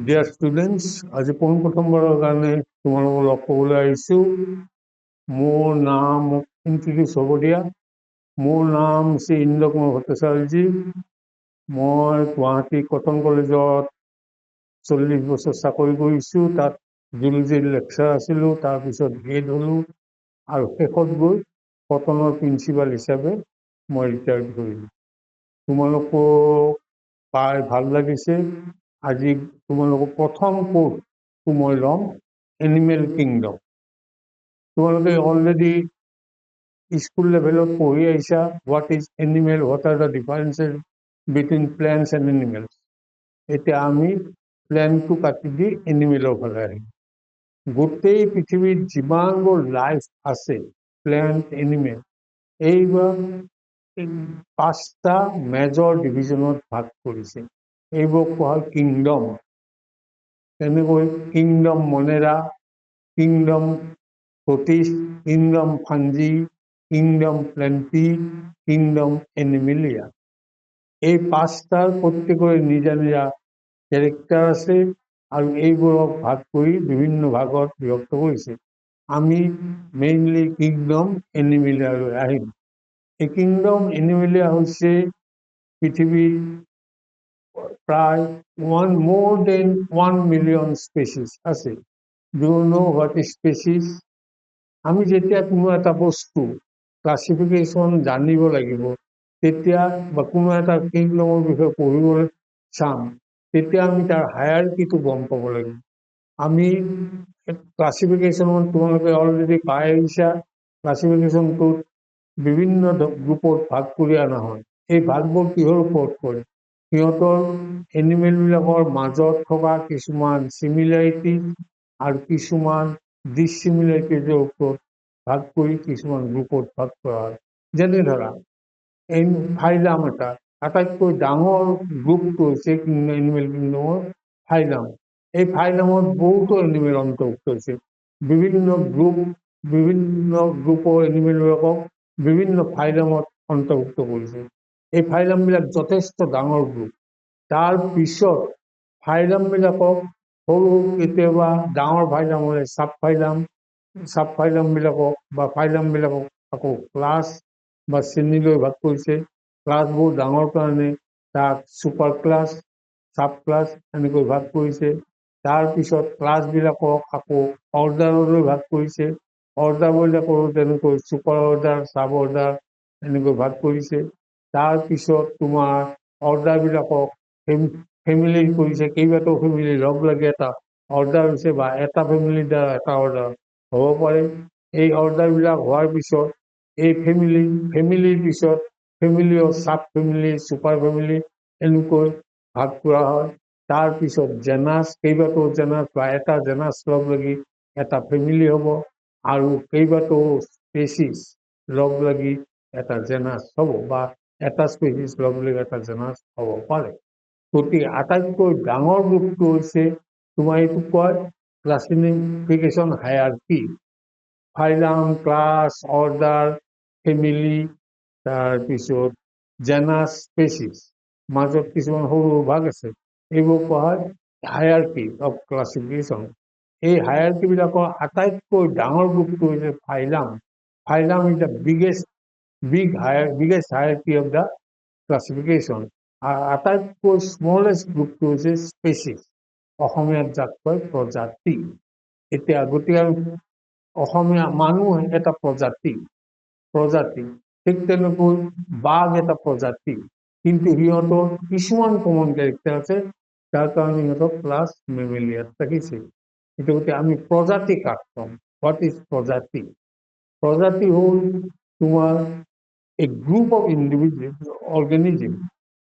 Dear students, আজি পোনপ্ৰথমবাৰৰ কাৰণে তোমালোকক লগ পাবলৈ আহিছোঁ। মোৰ নাম ইন্ট্ৰডিউচ হ'ব দিয়া। মোৰ নাম শ্ৰী ইন্দ্ৰ কুমাৰ ভট্টাচাৰ্যী। মই গুৱাহাটী কটন কলেজত 40 বছৰ চাকৰি কৰিছোঁ। তাত জুলজিৰ লেকচাৰ আছিলোঁ, তাৰপিছত হেড হ'লোঁ আৰু শেষত গৈ কটনৰ প্ৰিন্সিপাল হিচাপে মই ৰিটায়াৰ্ড কৰিলোঁ। তোমালোকক পাই ভাল লাগিছে। আজি তোমালোকৰ প্ৰথম কোৰ্চটো মই ল'ম এনিমেল কিংডম। তোমালোকে অলৰেডি স্কুল লেভেলত পঢ়ি আহিছা what is animal, what are the differences between plants and animals. এতিয়া আমি প্লেণ্টটো কাটি দি এনিমেলৰ ফালে আহিম। গোটেই পৃথিৱীত যিমানবোৰ লাইফ আছে, প্লেণ্ট, এনিমেল, এইবোৰ 5টা মেজৰ ডিভিজনত ভাগ কৰিছে। এইবোৰ কোৱা হয় কিংডম। তেনেকৈ kingdom Monera, kingdom Protista, kingdom Fungi, kingdom Plantae, kingdom Animalia. এই 5টাৰ প্ৰত্যেকৰে নিজা নিজা কেৰেক্টাৰ আছে আৰু এইবোৰক ভাগ কৰি বিভিন্ন ভাগত বিভক্ত কৰিছে। আমি মেইনলি কিংডম এনিমেলিয়ালৈ আহিম। এই কিংডম এনিমেলিয়া হৈছে পৃথিৱীৰ প্ৰায় more than 1 million স্পেচিছ আছে। Do you know what is species? আমি যেতিয়া কোনো এটা বস্তু ক্লাছিফিকেশ্যন জানিব লাগিব, তেতিয়া বা কোনো এটা কিংডমৰ বিষয়ে পঢ়িবলৈ চাম, তেতিয়া আমি তাৰ হায়াৰকিটো গম পাব লাগিব। আমি ক্লাছিফিকেশ্যনত তোমালোকে অলৰেডি পাই আহিছা। ক্লাছিফিকেশ্যনটোত বিভিন্ন গ্ৰুপত ভাগ কৰি অনা হয়। এই ভাগবোৰ কিহৰ ওপৰত কৰে? সিহঁতৰ এনিমেলবিলাকৰ মাজত থকা কিছুমান চিমিলাৰিটি আৰু কিছুমান ডিছিমিলাৰিটিৰ ওপৰত ভাগ কৰি কিছুমান গ্ৰুপত ভাগ কৰা হয়। যেনে ধৰা ফাইলাম এটা, আটাইতকৈ ডাঙৰ গ্ৰুপটো হৈছে এনিমেল কিংডমৰ ফাইলাম। এই ফাইলামত বহুতো এনিমেল অন্তৰ্ভুক্ত হৈছে। বিভিন্ন গ্ৰুপৰ এনিমেলবিলাকক বিভিন্ন ফাইলামত অন্তৰ্ভুক্ত কৰিছে। এই ফাইলামবিলাক যথেষ্ট ডাঙৰ গ্ৰুপ। তাৰ পিছত ফাইলামবিলাকক সৰু কেতিয়াবা ডাঙৰ ফাইলাম হ'লে চাব ফাইলামবিলাকক বা ফাইলামবিলাকক আকৌ ক্লাছ বা শ্ৰেণীলৈ ভাগ কৰিছে। ক্লাছবোৰ ডাঙৰ কাৰণে তাক ছুপাৰ ক্লাছ, চাব ক্লাছ এনেকৈ ভাগ কৰিছে। তাৰপিছত ক্লাছবিলাকক আকৌ অৰ্ডাৰলৈ ভাগ কৰিছে। অৰ্ডাৰবিলাকৰো তেনেকৈ ছুপাৰ অৰ্ডাৰ, চাব অৰ্ডাৰ এনেকৈ ভাগ কৰিছে। তাৰপিছত তোমাৰ অৰ্ডাৰবিলাকক ফেমিলি কৰিছে। কেইবাটাও ফেমিলি লগ লাগি এটা অৰ্ডাৰ হৈছে বা এটা ফেমিলিৰ দ্বাৰা এটা অৰ্ডাৰ হ'ব পাৰে। এই অৰ্ডাৰবিলাক হোৱাৰ পিছত এই ফেমিলিৰ পিছত ফেমিলি অফ চাব ফেমিলি, ছুপাৰ ফেমিলি এনেকৈ ভাগ কৰা হয়। তাৰপিছত জেনাছ, কেইবাটাও জেনাছ বা এটা জেনাছ লগ লাগি এটা ফেমিলি হ'ব আৰু কেইবাটাও স্পেচিছ লগ লাগি এটা জেনাছ হ'ব বা এটা স্পেচিছ লগ লাগি এটা জেনাছ হ'ব পাৰে। গতিকে আটাইতকৈ ডাঙৰ গ্ৰুপটো হৈছে তোমাৰ এইটো কয় ক্লাছিফিকেশ্যন হায়াৰাৰ্কি। ফাইলাম, ক্লাছ, অৰ্ডাৰ, ফেমিলি, তাৰপিছত জেনাছ, স্পেচিছ, মাজত কিছুমান সৰু সৰু ভাগ আছে। এইবোৰ কোৱা হয় হায়াৰাৰ্কি অফ ক্লাছিফিকেশ্যন। এই হায়াৰাৰ্কিবিলাকৰ আটাইতকৈ ডাঙৰ গ্ৰুপটো হৈছে phylum. Phylum is the biggest hierarchy of the classification. আৰু আটাইতকৈ স্মলেষ্ট গ্ৰুপটো হৈছে স্পেচিছ। অসমীয়াত যাক কয় প্ৰজাতি। এতিয়া গতিকে অসমীয়া মানুহ এটা প্ৰজাতি। ঠিক তেনেকৈ বাঘ এটা প্ৰজাতি, কিন্তু সিহঁতৰ কিছুমান কমন কেৰেক্টাৰ আছে, তাৰ কাৰণে সিহঁতক ক্লাছ মেমেলিয়াত ৰাখিছে। গতিকে আমি প্ৰজাতি কাক ক'ম? হোৱাট ইজ প্ৰজাতি? প্ৰজাতি হ'ল তোমাৰ a group of organism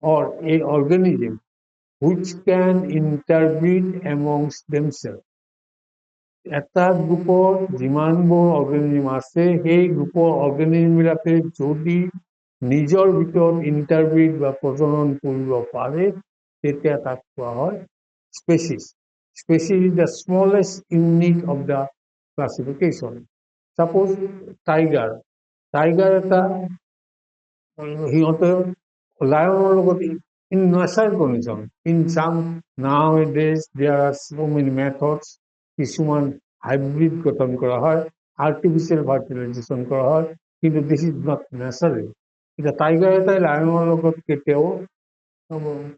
or a organism which can interbreed amongst themselves. এটা গ্ৰুপৰ যিমানবোৰ অৰ্গেনিজম আছে, সেই গ্ৰুপৰ অৰ্গেনিজমবিলাকে যদি নিজৰ ভিতৰত ইণ্টাৰব্ৰিড বা প্ৰজনন কৰিব পাৰে, তেতিয়া তাক কোৱা হয় species. Species is the smallest unit of the classification. Suppose tiger এটা সিহঁতে লায়নৰ লগত in natural condition. In some nowadays there are so many methods. কিছুমান হাইব্রিড গঠন করা হয়, আর্টিফিশিয়াল ফার্টিলাইজেশন করা হয়, কিন্তু দিস ইজ নট ন্যাচাৰেল। এতিয়া টাইগাৰ এটাই লায়নৰ লগত কেতিয়াও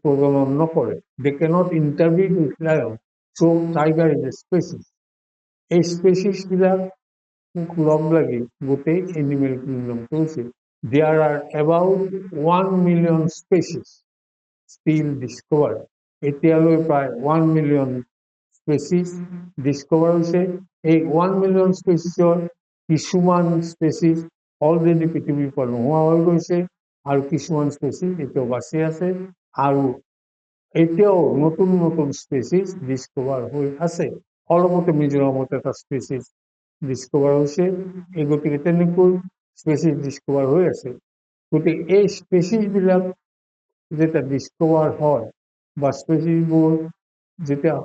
প্ৰজনন নকৰে। They cannot interbreed with lion, so' tiger is a species. এই স্পেচিছবিলাক লগ লাগি গোটেই এনিমেল কিংডমটো হৈছে। There are about 1 million species still discovered. এতিয়ালৈ প্ৰায় 1 million স্পেচিছ ডিস্কভাৰ হৈছে। এই 1 million স্পেচিছৰ কিছুমান স্পেচিছ অলৰেডি পৃথিৱীৰ পৰা নোহোৱা হৈ গৈছে আৰু কিছুমান স্পেচিছ এতিয়াও বাচি আছে আৰু এতিয়াও নতুন নতুন স্পেচিছ ডিস্কভাৰ হৈ আছে। অলপতে মিজোৰামত এটা স্পেচিছ ডিস্কভাৰ হৈছে। এই গতিকে তেনেকৈ স্পেচিছ ডিস্কভাৰ হৈ আছে। গতিকে এই স্পেচিছবিলাক যেতিয়া ডিস্কভাৰ হয় বা স্পেচিছবোৰ যেতিয়া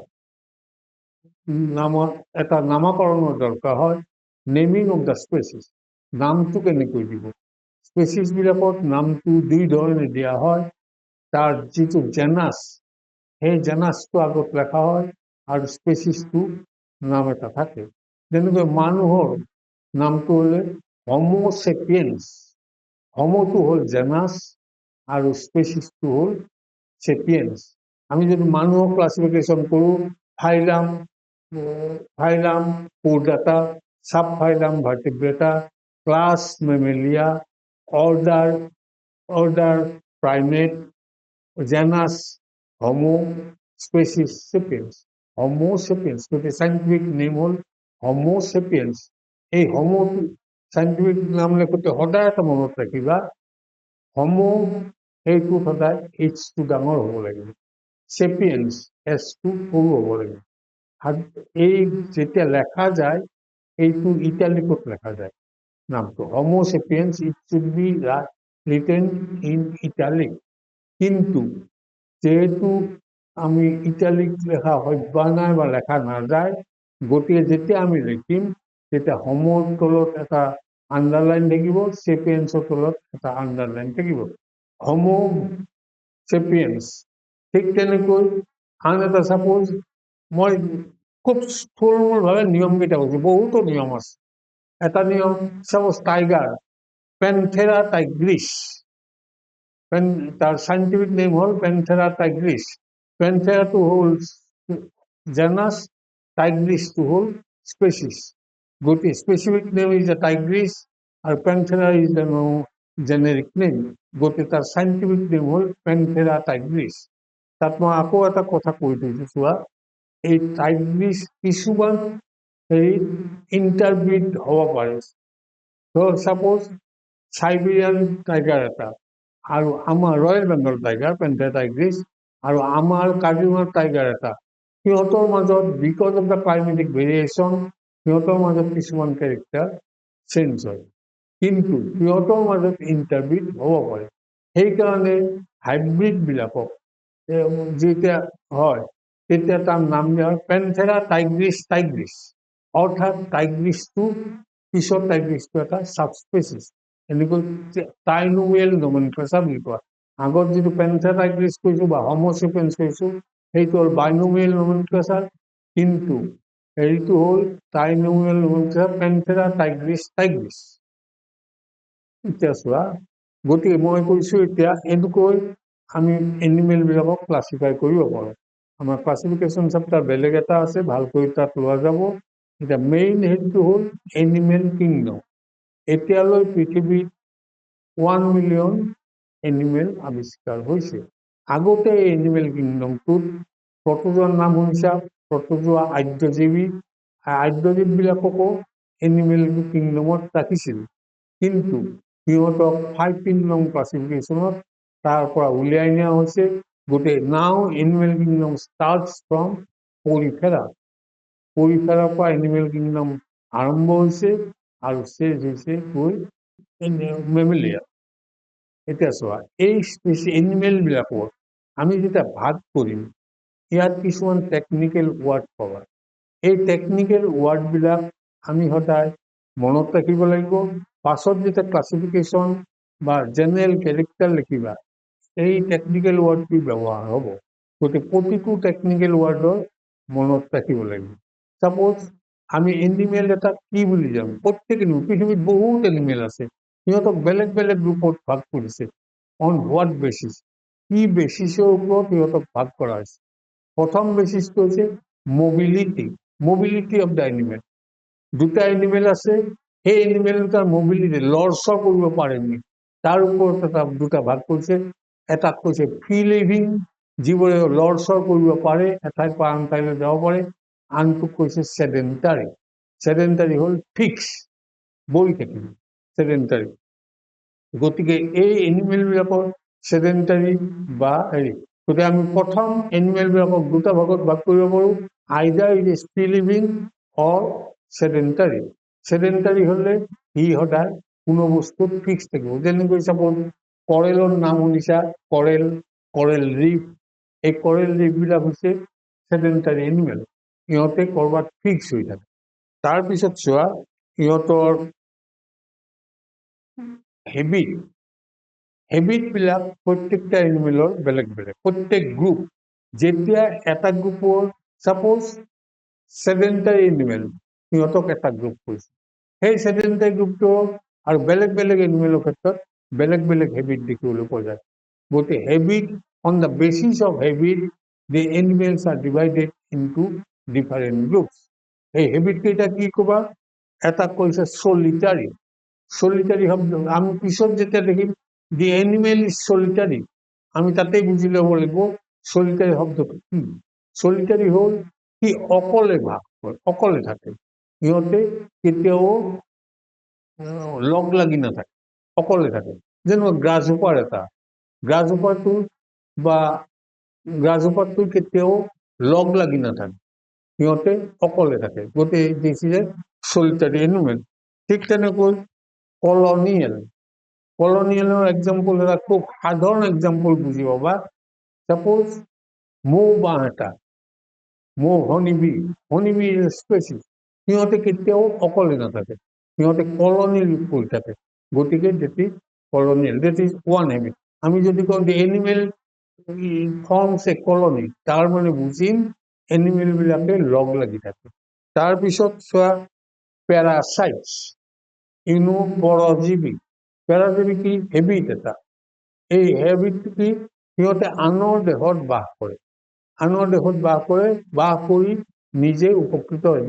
এটা নামাকৰণৰ দৰকাৰ হয়, নেমিং অফ দ্য স্পেচিছ, নামটো কেনেকৈ দিব। স্পেচিছবিলাকত নামটো দুই ধৰণে দিয়া হয়। তাৰ যিটো জেনাছ, সেই জেনাছটো আগত লেখা হয় আৰু স্পেচিছটো নাম এটা থাকে। যেনেকৈ মানুহৰ নামটো হ'লে হমো চেপিয়েন্স, হমোটো হ'ল জেনাছ আৰু স্পেচিছটো হ'ল চেপিয়েন্স। আমি যদি মানুহক ক্লাছিফিকেশ্যন কৰোঁ, phylum, Chordata, subphylum Vertebrata, class Mammalia, order primate, genus Homo, species sapiens. Homo sapiens, গতিকে চাইণ্টিফিক নেম হ'ল হমো চেপিয়েন্স। এই হমোটো চাইণ্টিফিক নাম লেখোঁতে সদায় এটা মনত ৰাখিবা, হমো সেইটো সদায় এইচটো ডাঙৰ হ'ব লাগিব, চেপিয়েন্স এচটো সৰু হ'ব লাগিব। আৰু এই যেতিয়া লেখা যায়, এইটো ইটালিকত লেখা যায় নামটো Homo sapiens, it should be written in italic. কিন্তু যেহেতু আমি ইটালিক লেখা অভ্যাস নাই বা লেখা নাযায়, গতিকে যেতিয়া আমি লিখিম তেতিয়া হমোৰ তলত এটা আণ্ডাৰলাইন থাকিব, চেপিয়েন্সৰ তলত এটা আণ্ডাৰলাইন থাকিব, হমো চেপিয়েন্স। ঠিক তেনেকৈ আন এটা চাপোজ মই খুব স্থূলমূলভাৱে নিয়মকেইটা কৈছোঁ, বহুতো নিয়ম আছে। এটা নিয়ম চাপোজ টাইগাৰ, পেন্থেৰা টাইগ্ৰিছ, তাৰ সাইণ্টিফিক নেম হ'ল পেন্থেৰা টাইগ্ৰিছ। পেন্থেৰাটো হ'ল জেনাছ, টাইগ্ৰিছটো হ'ল স্পেচিছ। গতিকে specific name is a tigris আৰু Panthera is a generic name. গতিকে তাৰ সাইণ্টিফিক নেম হ'ল পেন্থেৰা টাইগ্ৰিছ। তাত মই আকৌ এটা কথা কৈ থৈছোঁ, চোৱা, এই টাইগ্ৰিছ কিছুমান হেৰিত ইণ্টাৰব্ৰিড হ'ব পাৰে। ধৰ চাপোজ চাইবেৰিয়ান টাইগাৰ এটা আৰু আমাৰ royal Bengal tiger Panthera Tigris আৰু আমাৰ কাজিৰঙাৰ টাইগাৰ এটা, সিহঁতৰ মাজত because of the climatic variation সিহঁতৰ মাজত কিছুমান কেৰেক্টাৰ চেঞ্জ হয়, কিন্তু সিহঁতৰ মাজত ইণ্টাৰব্ৰিড হ'ব পাৰে। সেইকাৰণে হাইব্ৰিডবিলাকক যেতিয়া হয় তেতিয়া তাৰ নাম দিয়া হয় পেন্থেৰা টাইগ্ৰিছ টাইগ্ৰিছ, অৰ্থাৎ টাইগ্ৰিছটো পিছত টাইগ্ৰিছটো এটা ছাবস্পেচিছ। এনেকৈ টাইনোমিয়েল নমেনক্লেচাৰ বুলি কোৱা। আগত যিটো পেন্থেৰা টাইগ্ৰিছ কৈছোঁ বা হমো চেপিয়েন্স কৈছোঁ, সেইটো হ'ল বাইনোমিয়েল নমেনক্লেচাৰ, কিন্তু হেৰিটো হ'ল টাইনোমিয়েল নমেনক্লেচাৰ পেন্থেৰা টাইগ্ৰিছ টাইগ্ৰিছ। এতিয়া চোৱা, গতিকে মই কৈছোঁ এতিয়া এনেকৈ আমি এনিমেলবিলাকক ক্লাছিফাই কৰিব পাৰোঁ। আমাৰ ক্লাছিফিকেশ্যন চেপ্টাৰ বেলেগ এটা আছে, ভালকৈ তাত লোৱা যাব। এতিয়া মেইন হেৰিটো হ'ল এনিমেল কিংডম। এতিয়ালৈ পৃথিৱীত 1 million এনিমেল আৱিষ্কাৰ হৈছে। আগতে এনিমেল কিংডমটোত প্ৰটোজোৱাৰ নাম শুনিছা, প্ৰটোজোৱা আদ্যজীৱী, আদ্যজীৱবিলাককো এনিমেল কিংডমত ৰাখিছিল, কিন্তু সিহঁতক 5 নং ক্লাছিফিকেশ্যনত তাৰ পৰা উলিয়াই নিয়া হৈছে। গতিকে নাও এনিমেল কিংডম ষ্টাৰ্টছ ফ্ৰম পলিফেৰা, পলিফেৰাৰ পৰা এনিমেল কিংডম আৰম্ভ হৈছে আৰু শেষ হৈছে গৈ মেমেলিয়া। এতিয়া চোৱা, এই এনিমেলবিলাকৰ আমি যেতিয়া ভাগ কৰিম, ইয়াত কিছুমান টেকনিকেল ৱাৰ্ড পাবা। এই টেকনিকেল ৱাৰ্ডবিলাক আমি সদায় মনত ৰাখিব লাগিব। পাছত যেতিয়া ক্লাছিফিকেশ্যন বা জেনেৰেল কেৰেক্টাৰ লিখিবা, এই টেকনিকেল ৱৰ্ডটি ব্যৱহাৰ হ'ব। গতিকে প্ৰতিটো টেকনিকেল ৱৰ্ডৰ মনত ৰাখিব লাগিব। চাপ'জ আমি এনিমেল এটা কি বুলি যাম, প্ৰত্যেক পৃথিৱীত বহুত এনিমেল আছে, সিহঁতক বেলেগ বেলেগ গ্ৰুপত ভাগ কৰিছে। অন হোৱাট বেচিছ, কি বেচিছৰ ওপৰত সিহঁতক ভাগ কৰা হৈছে। প্ৰথম বেচিছটো হৈছে mobility, mobility of the animal. দুটা এনিমেল আছে, সেই এনিমেল দুটাৰ মবিলিটি লৰচৰ কৰিব পাৰে নেকি, তাৰ ওপৰত দুটা ভাগ কৰিছে। এটাক কৈছে ফ্ৰী লিভিং, যিবোৰে লৰচৰ কৰিব পাৰে, এঠাইৰ পৰা আন ঠাইলৈ যাব পাৰে। আনটোক কৈছে চেডেণ্টাৰী। চেডেণ্টাৰী হ'ল ফিক্স, বহি থাকিব, চেডেণ্টাৰী। গতিকে এই এনিমেলবিলাকৰ চেডেণ্টাৰী বা হেৰি, গতিকে আমি প্ৰথম এনিমেলবিলাকক দুটা ভাগত ভাগ কৰিব পাৰোঁ, আইদাৰ ইট ইজ ফ্ৰী লিভিং অৰ চেডেণ্টাৰী। চেডেণ্টাৰী হ'লে সি সদায় কোনো বস্তুত ফিক্স থাকিব। যেনেকৈ চাপ'জ কৰেলৰ নাম শুনিছা, কৰেল, কৰেল ৰিফ। এই কৰেল ৰিফবিলাক হৈছে চেডেণ্টাৰী এনিমেল, সিহঁতে ক'ৰবাত ফিক্স হৈ থাকে। তাৰপিছত চোৱা সিহঁতৰ হেবিট, হেবিটবিলাক প্ৰত্যেকটা এনিমেলৰ বেলেগ বেলেগ, প্ৰত্যেক গ্ৰুপ। যেতিয়া এটা গ্ৰুপৰ চাপ'জ চেডেণ্টাৰী এনিমেল, সিহঁতক এটা গ্ৰুপ কৈছে, সেই চেডেণ্টাৰী গ্ৰুপটো আৰু বেলেগ বেলেগ এনিমেলৰ ক্ষেত্ৰত বেলেগ বেলেগ হেবিট দেখিবলৈ পোৱা যায়। গতিকে habit, on the basis of habit the animals are divided into different groups. এই হেবিট কেইটা কি ক'বা, এটা কৈছে চলিটাৰী। চলিটাৰী শব্দ আমি পিছত যেতিয়া দেখিম দি এনিমেল ইজ চলিটাৰী, আমি তাতেই বুজি ল'ব লাগিব চলিটাৰী শব্দটো কি। চলিটাৰী হ'ল সি অকলে ভাগ কৰে, অকলে থাকে, সিহঁতে কেতিয়াও লগ লাগি নাথাকে, অকলে থাকে। যেনেকুৱা গ্ৰাছহোপাৰ এটা, গ্ৰাছহোপাৰটো বা গ্ৰাছহোপাৰটো কেতিয়াও লগ লাগি নাথাকে, সিহঁতে অকলে থাকে। গতিকে দিছ ইজ এ চলিটাৰী এনিমেল। ঠিক তেনেকৈ কলনিয়েল, কলনিয়েলৰ এক্সাম্পল এটা খুব সাধাৰণ এক্সাম্পল বুজি পাবা। চাপ'জ মৌ বাঁহ এটা, মৌ হনিবি, হনিবি ইজ স্পেচিছ, সিহঁতে কেতিয়াও অকলে নাথাকে, সিহঁতে কলনি কৰি থাকে। গতিকে that is colonial, that is one habit. আমি যদি কওঁ the animal forms a colony, তাৰ মানে বুজিম এনিমেলবিলাকে লগ লাগি থাকে। তাৰপিছত চোৱা পেৰাচাইটছ, পৰজীৱী। পেৰাজীৱী কি, হেবিট এটা। এই হেবিটটো কি, সিহঁতে আনৰ দেহত বাস কৰে, আনৰ দেহত বাস কৰে, বাস কৰি নিজে উপকৃত হয়।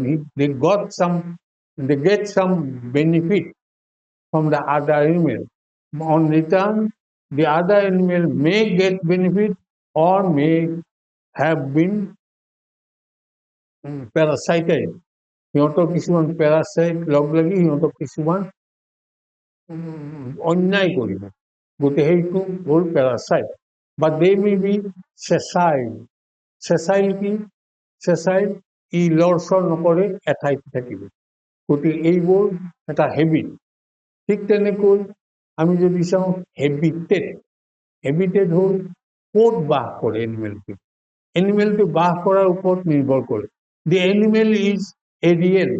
They get some benefit from the other animal. On return, the other animal may get benefit or may have been parasited. সিহঁতৰ কিছুমান পেৰাচাইট লগ লাগি সিহঁতক কিছুমান অন্যায় কৰিব, গতিকে সেইটো হ'ল পেৰাচাইট। বা দে মে বি চেচাইল। চেচাইল কি, চেচাইল ই লৰচৰ নকৰে, এঠাইত থাকিব। গতিকে এইবোৰ এটা হেবিট। ঠিক তেনেকৈ আমি যদি চাওঁ হেবিটেড, হেবিটেড হ'ল ক'ত বাস কৰে এনিমেলটো, এনিমেলটো বাস কৰাৰ ওপৰত নিৰ্ভৰ কৰে। দি এনিমেল ইজ এৰিয়েল,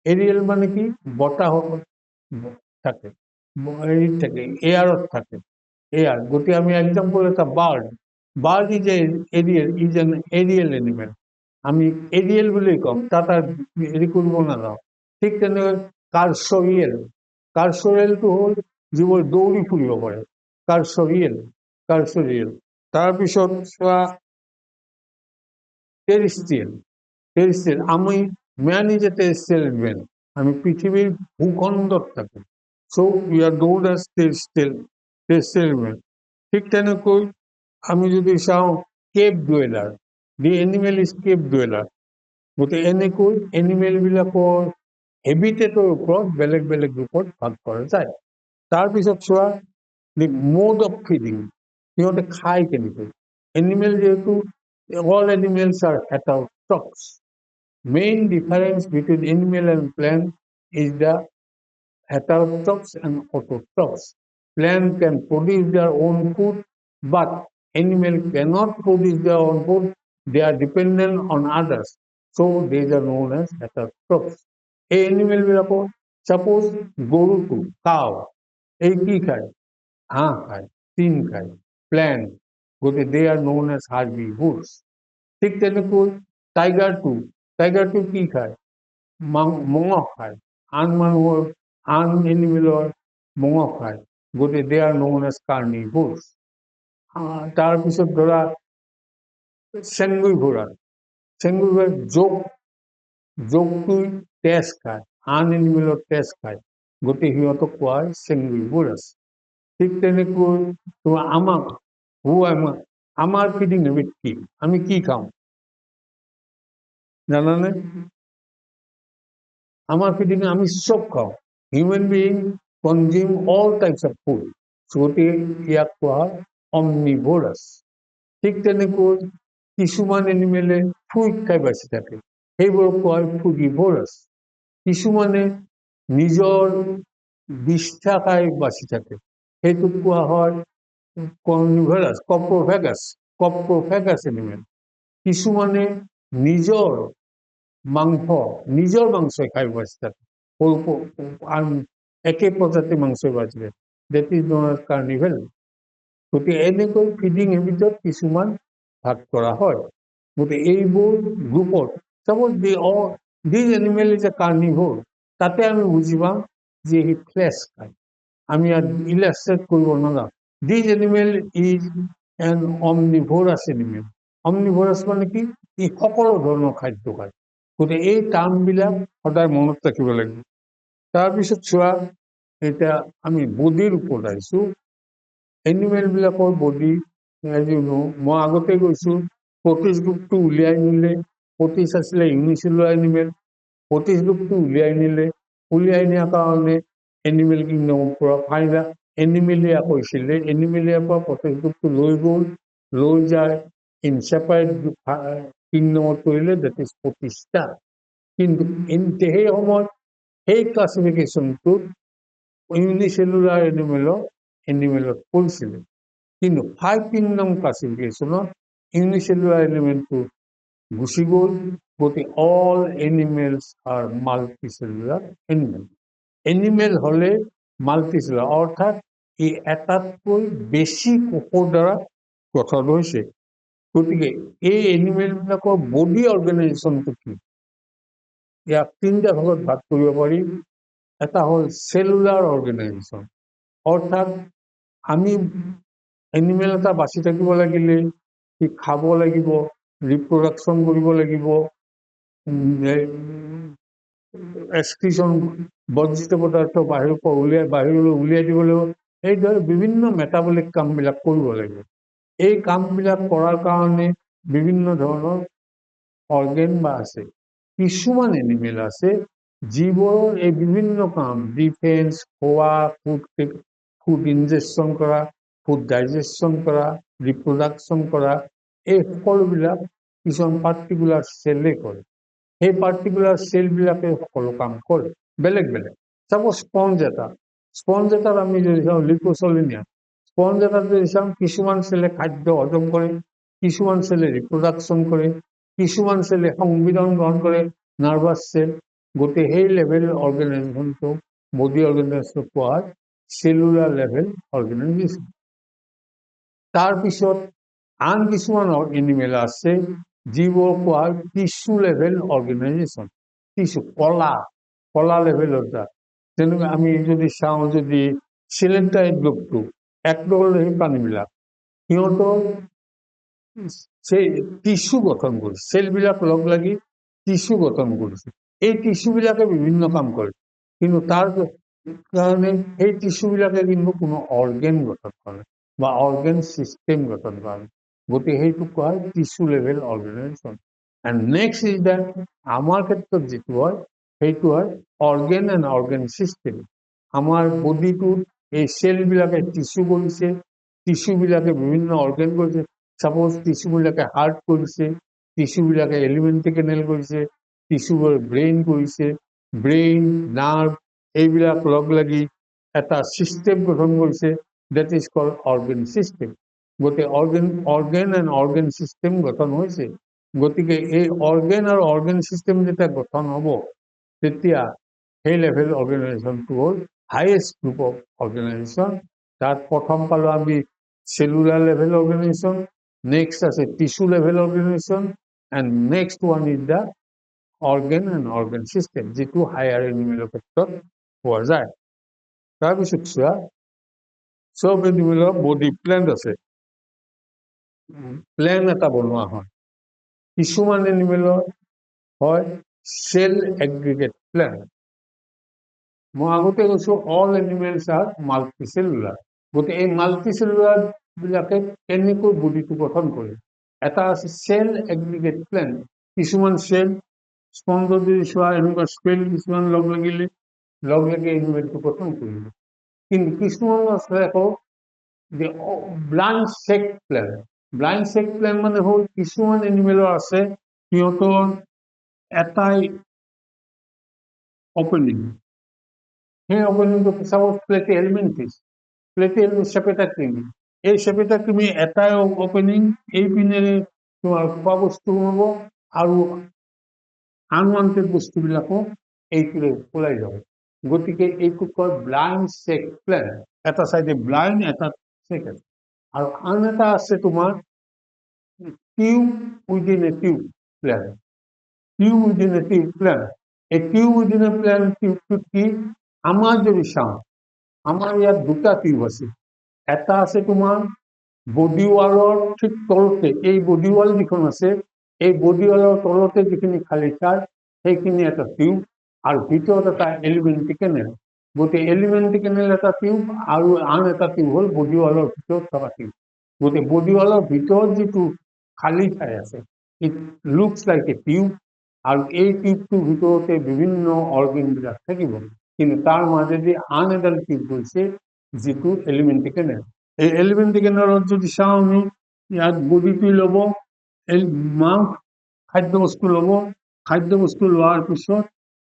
এৰিয়েল মানে কি, বতাহত থাকে, হেৰিত থাকে, এয়াৰত থাকে, এয়াৰ। গতিকে আমি এক্সাম্পল এটা bird, bird is aerial, is an aerial animal. আমি এৰিয়েল বুলি কওঁ, তাত আৰু হেৰি কৰিব নাযাওঁ। ঠিক তেনেকৈ কাৰ্চৰিয়েল, কাৰ্চৰিয়েলটো হ'ল যিবোৰ দৌৰি ফুৰিব পাৰে, কাৰ্চৰিয়েল, কাৰ্চৰিয়েল। তাৰপিছত চোৱা টেৰিষ্ট্ৰিয়েল, টেৰিষ্ট্ৰিয়েল আমি man is a terrestrial animal, আমি পৃথিৱীৰ ভূখণ্ডত থাকোঁ। So' we are known as terrestrial, terrestrial animal. ঠিক তেনেকৈ আমি যদি চাওঁ cave dweller, the animal is cave dweller. গতিকে এনেকৈ এনিমেলবিলাকৰ হেবিটেটৰ ওপৰত বেলেগ বেলেগ গ্ৰুপত ভাগ কৰা যায়। তাৰপিছত চোৱা দি মোড অফ ফিডিং, সিহঁতে খায় কেনেকৈ। এনিমেল যিহেতু all animals are heterotrophs. Main difference between animal and plant is the heterotrophs and autotrophs. Plant can produce their own food, but animal cannot produce their own food. They are dependent on others. So these are known as heterotrophs. এই animal বিলাকৰ চাপ'জ গৰুটো, cow, এই কি খায়, ঘাঁহ খায়, tin খায়। Plant, গতিকে দে আর নোন এজ হার্বিভোরস। ঠিক তেনেকৈ টাইগাৰটো কি খায়? মঙহ খায়। আন মানুহৰ আন এনিমেলৰ মঙহ খায়, গতিকে দে আৰ নোন এজ কাৰ্নিভোৰছ। তাৰপিছত ধৰা চেংগুৰি ঘোঁৰা জোকটো তেজ খায়, আন এনিমেলৰ তেজ খায়, গতিকে সিহঁতক কোৱা হয় চেংগুৰিভোৰাছ। ঠিক তেনেকৈ আমাৰ ফিডিং হেবিট কি? আমি কি খাওঁ জানানে? আমাৰ ফিডিং আমি চব খাওঁ। Human being consume all types of food, গতিকে ইয়াক কোৱা হয় অমনিভোৰাছ। ঠিক তেনেকৈ কিছুমান এনিমেলে ফ্ৰুইট খাই বাচি থাকে, সেইবোৰক কোৱা হয় ফ্ৰুগিভোৰাছ। কিছুমানে নিজৰ বিষ্ঠা খাই বাচি থাকে, সেইটোক কোৱা হয় কপ্ৰোফেগাছ এনিমেল। কিছুমানে নিজৰ মাংসই খাই বাচি থাকে, একে প্ৰজাতিৰ মাংসই বাচি থাকে, that is known as carnivore. গতিকে এনেকৈ ফিডিং হেবিটত কিছুমান ভাগ কৰা হয়। গতিকে এইবোৰ গ্ৰুপত চাপ'জ দিজ এনিমেল ইজ এ কাৰ্নিভোৰ, তাতে আমি বুজি পাম যে সি ফ্লেছ খায়। আমি ইয়াত ইলাষ্ট্ৰেট কৰিব নাযাওঁ। This animal is an omnivorous animal. Omnivorous মানে কি? ই সকলো ধৰণৰ খাদ্য খায়। গতিকে এই টাৰ্মবিলাক সদায় মনত ৰাখিব লাগিব। তাৰপিছত চোৱা, এতিয়া আমি বডিৰ ওপৰত আহিছোঁ। এনিমেলবিলাকৰ বডি, মই আগতে কৈছোঁ, প্ৰটিছ গ্ৰুপটো উলিয়াই নিলে, প্ৰটিছ আছিলে ইউনিচেলুলাৰ এনিমেল, প্ৰটিছ গ্ৰুপটো উলিয়াই নিয়াৰ কাৰণে এনিমেল কিংডমৰ পৰা এনিমেলিয়া কৈছিলে, এনিমেলিয়াৰ পৰা প্ৰটিছ গ্ৰুপটো লৈ যায় ইনচেপাৰেট কিংডমত কৰিলে, ডেট ইজ প্ৰটিষ্টা। কিন্তু সেই সময়ত সেই ক্লাছিফিকেশ্যনটোত ইউনিচেলুলাৰ এনিমেলত কৰিছিলে। কিন্তু 5 কিংডম ক্লাছিফিকেশ্যনত ইউনিচেলুলাৰ এলিমেণ্টটো গুচি গ'ল। গতিকে all animals are multicellular animal. Animal হ'লে মাল্টিচেলুলাৰ, অৰ্থাৎ ই এটাতকৈ বেছি কোষৰ দ্বাৰা গঠন হৈছে। গতিকে এই এনিমেলবিলাকৰ বডি অৰ্গেনাইজেশ্যনটো কি? ইয়াক 3টা ভাগত ভাগ কৰিব পাৰি। এটা হ'ল চেলুলাৰ অৰ্গেনাইজেশ্যন, অৰ্থাৎ আমি এনিমেল এটা বাচি থাকিব লাগিলে সি খাব লাগিব, ৰিপ্ৰডাকশ্যন কৰিব লাগিব, এক্সক্ৰিশ্যন বৰ্জিত পদাৰ্থ বাহিৰলৈ উলিয়াই দিব লাগিব। এইদৰে বিভিন্ন মেটাবলিক কামবিলাক কৰিব লাগিব। এই কামবিলাক কৰাৰ কাৰণে বিভিন্ন ধৰণৰ অৰ্গেন আছে। কিছুমান এনিমেল আছে যিবোৰৰ এই বিভিন্ন কাম, ডিফেন্স, খোৱা, ফুড ইনজেকশ্যন কৰা, ফুড ডাইজেশ্যন কৰা, ৰিপ্ৰডাকশ্যন কৰা, এই সকলোবিলাক কিছুমান পাৰ্টিকুলাৰ চেলে কৰে। সেই পাৰ্টিকুলাৰ চেলবিলাকে সকলো কাম কৰে, বেলেগ বেলেগ। চাপ'জ স্পঞ্জ এটাত আমি যদি চাওঁ লিপোচলিনিয়া, স্পঞ্জ এটাত যদি চাওঁ কিছুমান চেলে খাদ্য হজম কৰে, কিছুমান চেলে ৰিপ্ৰডাকশ্যন কৰে, কিছুমান চেলে সংবিধান গ্ৰহণ কৰে, নাৰ্ভাছ চেল। গতিকে সেই লেভেল অৰ্গেনাইজেশ্যনটো বডি অৰ্গেনাইজেশ্যন কোৱা হয় চেলুলাৰ লেভেল অৰ্গেনাইজেশ্যন। তাৰপিছত আন কিছুমান এনিমেল আছে যিবোৰ কোৱা হয় টিচু লেভেল অৰ্গেনাইজেশ্যন। টিচু কলা লেভেলৰ দ্বাৰা। তেনেকৈ আমি যদি চাওঁ, যদি চিলেণ্টাইড গ্ৰুপটো একদল সেই প্ৰাণীবিলাক, সিহঁতৰ টিচু গঠন কৰিছে, চেলবিলাক লগ লাগি টিচু গঠন কৰিছে। এই টিচুবিলাকে বিভিন্ন কাম কৰে, কিন্তু তাৰ কাৰণে সেই টিচুবিলাকে কিন্তু কোনো অৰ্গেন গঠন কৰে বা অৰ্গেন চিষ্টেম গঠন কৰে। গতিকে সেইটোক কোৱা হয় tissue level organisation. And next is that, আমাৰ ক্ষেত্ৰত যিটো হয় সেইটো হয় অৰ্গেন এণ্ড অৰ্গেন চিষ্টেম। আমাৰ বডিটোত এই চেলবিলাকে টিচু কৰিছে, টিচুবিলাকে বিভিন্ন অৰ্গেন কৰিছে। চাপ'জ টিচুবিলাকে হাৰ্ট কৰিছে, টিচুবিলাকে এলিমেণ্টাৰী কেনেল কৰিছে, টিচুবোৰ ব্ৰেইন কৰিছে, ব্ৰেইন, নাৰ্ভ এইবিলাক লগ লাগি এটা চিষ্টেম গঠন কৰিছে, that is called organ system. গতিকে অৰ্গেন এণ্ড অৰ্গেন চিষ্টেম গঠন হৈছে। গতিকে এই অৰ্গেন আৰু অৰ্গেন চিষ্টেম যেতিয়া গঠন হ'ব, তেতিয়া সেই লেভেল অৰ্গেনাইজেশ্যনটো হ'ল হাইয়েষ্ট গ্ৰুপ অফ অৰ্গেনাইজেশ্যন। তাত প্ৰথম পালোঁ আমি cellular level organization, next আছে tissue level organization, and next one is the organ and organ system, যিটো হায়াৰ এনিমেলৰ ক্ষেত্ৰত পোৱা যায়। তাৰপিছত চোৱা, চব এনিমেলৰ বডি প্লেন আছে, প্লেন এটা বনোৱা হয়। কিছুমান এনিমেলৰ হয় সেল এগ্ৰিগেট প্লেন। মই আগতে কৈছো অল এনিমেলছ আৰ মাল্টিচেলুলাৰ। গতিকে এই মাল্টিচেলুলাৰ বিলাকে কেনেকৈ বডিটো গঠন কৰে। এটা আছে সেল এগ্ৰিগেট প্লেন, কিছুমান সেল স্পঞ্জ যদি চোৱা এনেকুৱা স্পেল কিছুমান লগ লাগি এনিমেলটো গঠন কৰিব। কিন্তু কিছুমান আছে আকৌ blind sac plan. Blind sac plan মানে হ'ল কিছুমান এনিমেলৰ আছে সিহঁতৰ এটাই অপেনিং, সেই অপেনিংটো চাপোজ প্লেটিহেলমিনথিছ, চেপেটাক্ৰিমি, এই চেপেটাক্ৰিমি এটাই অপেনিং, এই পিনেৰে তোমাৰ খোৱা বস্তু হ'ব আৰু আনৱান্টেড বস্তুবিলাকো এইটোৰে ওলাই যাব। গতিকে এইটো কয় ব্লাইণ্ড চেক প্লেন। এটা চাইডে ব্লাইণ্ড, এটা চেক আছে। আৰু আন এটা আছে তোমাৰ tube within a tube plan. Tube within a tube plan, এই টিউব উইদিন এ প্লেন টিউবটোত কি, আমাৰ যদি চাওঁ, আমাৰ ইয়াত দুটা টিউব আছে। এটা আছে তোমাৰ বডি ৱালৰ ঠিক তলতে, এই বডি ৱাল যিখন আছে, এই বডি ৱালৰ তলতে যিখিনি খালী ঠাই সেইখিনি এটা টিউব, আৰু ভিতৰত এটা এলিমেণ্টাৰী কেনেল। গতিকে এলিমেণ্টাৰী কেনেল এটা টিউব আৰু আন এটা টিউব হ'ল বডি ৱালৰ ভিতৰত থকা টিউব। গতিকে বডি ৱালৰ ভিতৰত যিটো খালী ঠাই আছে, it looks like a tube, আৰু এই টিউবটোৰ ভিতৰতে বিভিন্ন অৰ্গেনবিলাক থাকিব। কিন্তু তাৰ মাজেদি আন এডাল টিউব গৈছে যিটো এলিমেণ্টাৰী কেনেল। এই এলিমেণ্টাৰী কেনেলত যদি চাওঁ আমি, ইয়াত বডিটো ল'ব, মাউথ খাদ্য বস্তু ল'ব, খাদ্য বস্তু লোৱাৰ পিছত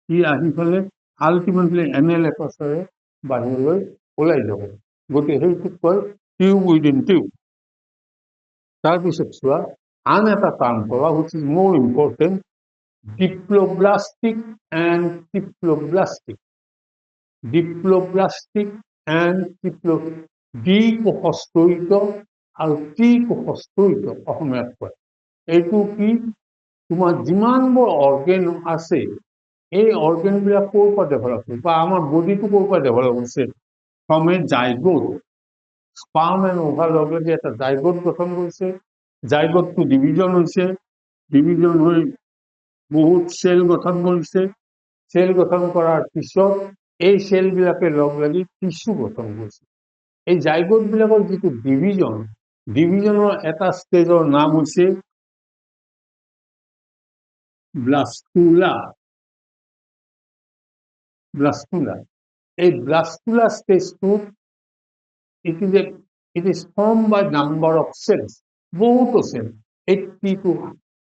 ই আহি পেলাই আল্টিমেটলি এনেল একচেৰে বাহিৰলৈ ওলাই যাব। গতিকে সেইটোক কয় টিউব উইদিন টিউব। তাৰপিছত চোৱা, আন এটা টাৰ্ম পাবা which is more important, diploblastic and triploblastic. Diploblastic and দ্বিকোষস্থিত আৰু ত্ৰিকোষস্থিত অসমীয়াত কয়। এইটো কি, তোমাৰ যিমানবোৰ অৰ্গেন আছে, এই অৰ্গেনবিলাক ক'ৰ পৰা ডেভেলপ হৈছে, বা আমাৰ বডিটো ক'ৰ পৰা ডেভেলপ হৈছে, from A zygote. Sperm and over লগে এটা জাইগোট গঠন কৰিছে, জাইগোটটো ডিভিজন হৈছে, ডিভিজন হৈ বহুত চেল গঠন কৰিছে, চেল গঠন কৰাৰ পিছত এই চেলবিলাকে লগ লাগি টিচু গঠন কৰিছে। এই জাইগোটবিলাকৰ যিটো ডিভিজনৰ এটা ষ্টেজৰ নাম হৈছে ব্লাস্টুলা। এই ব্লাস্টুলা ষ্টেজটোত it is formed by number of cells, বহুতো cell, 80 to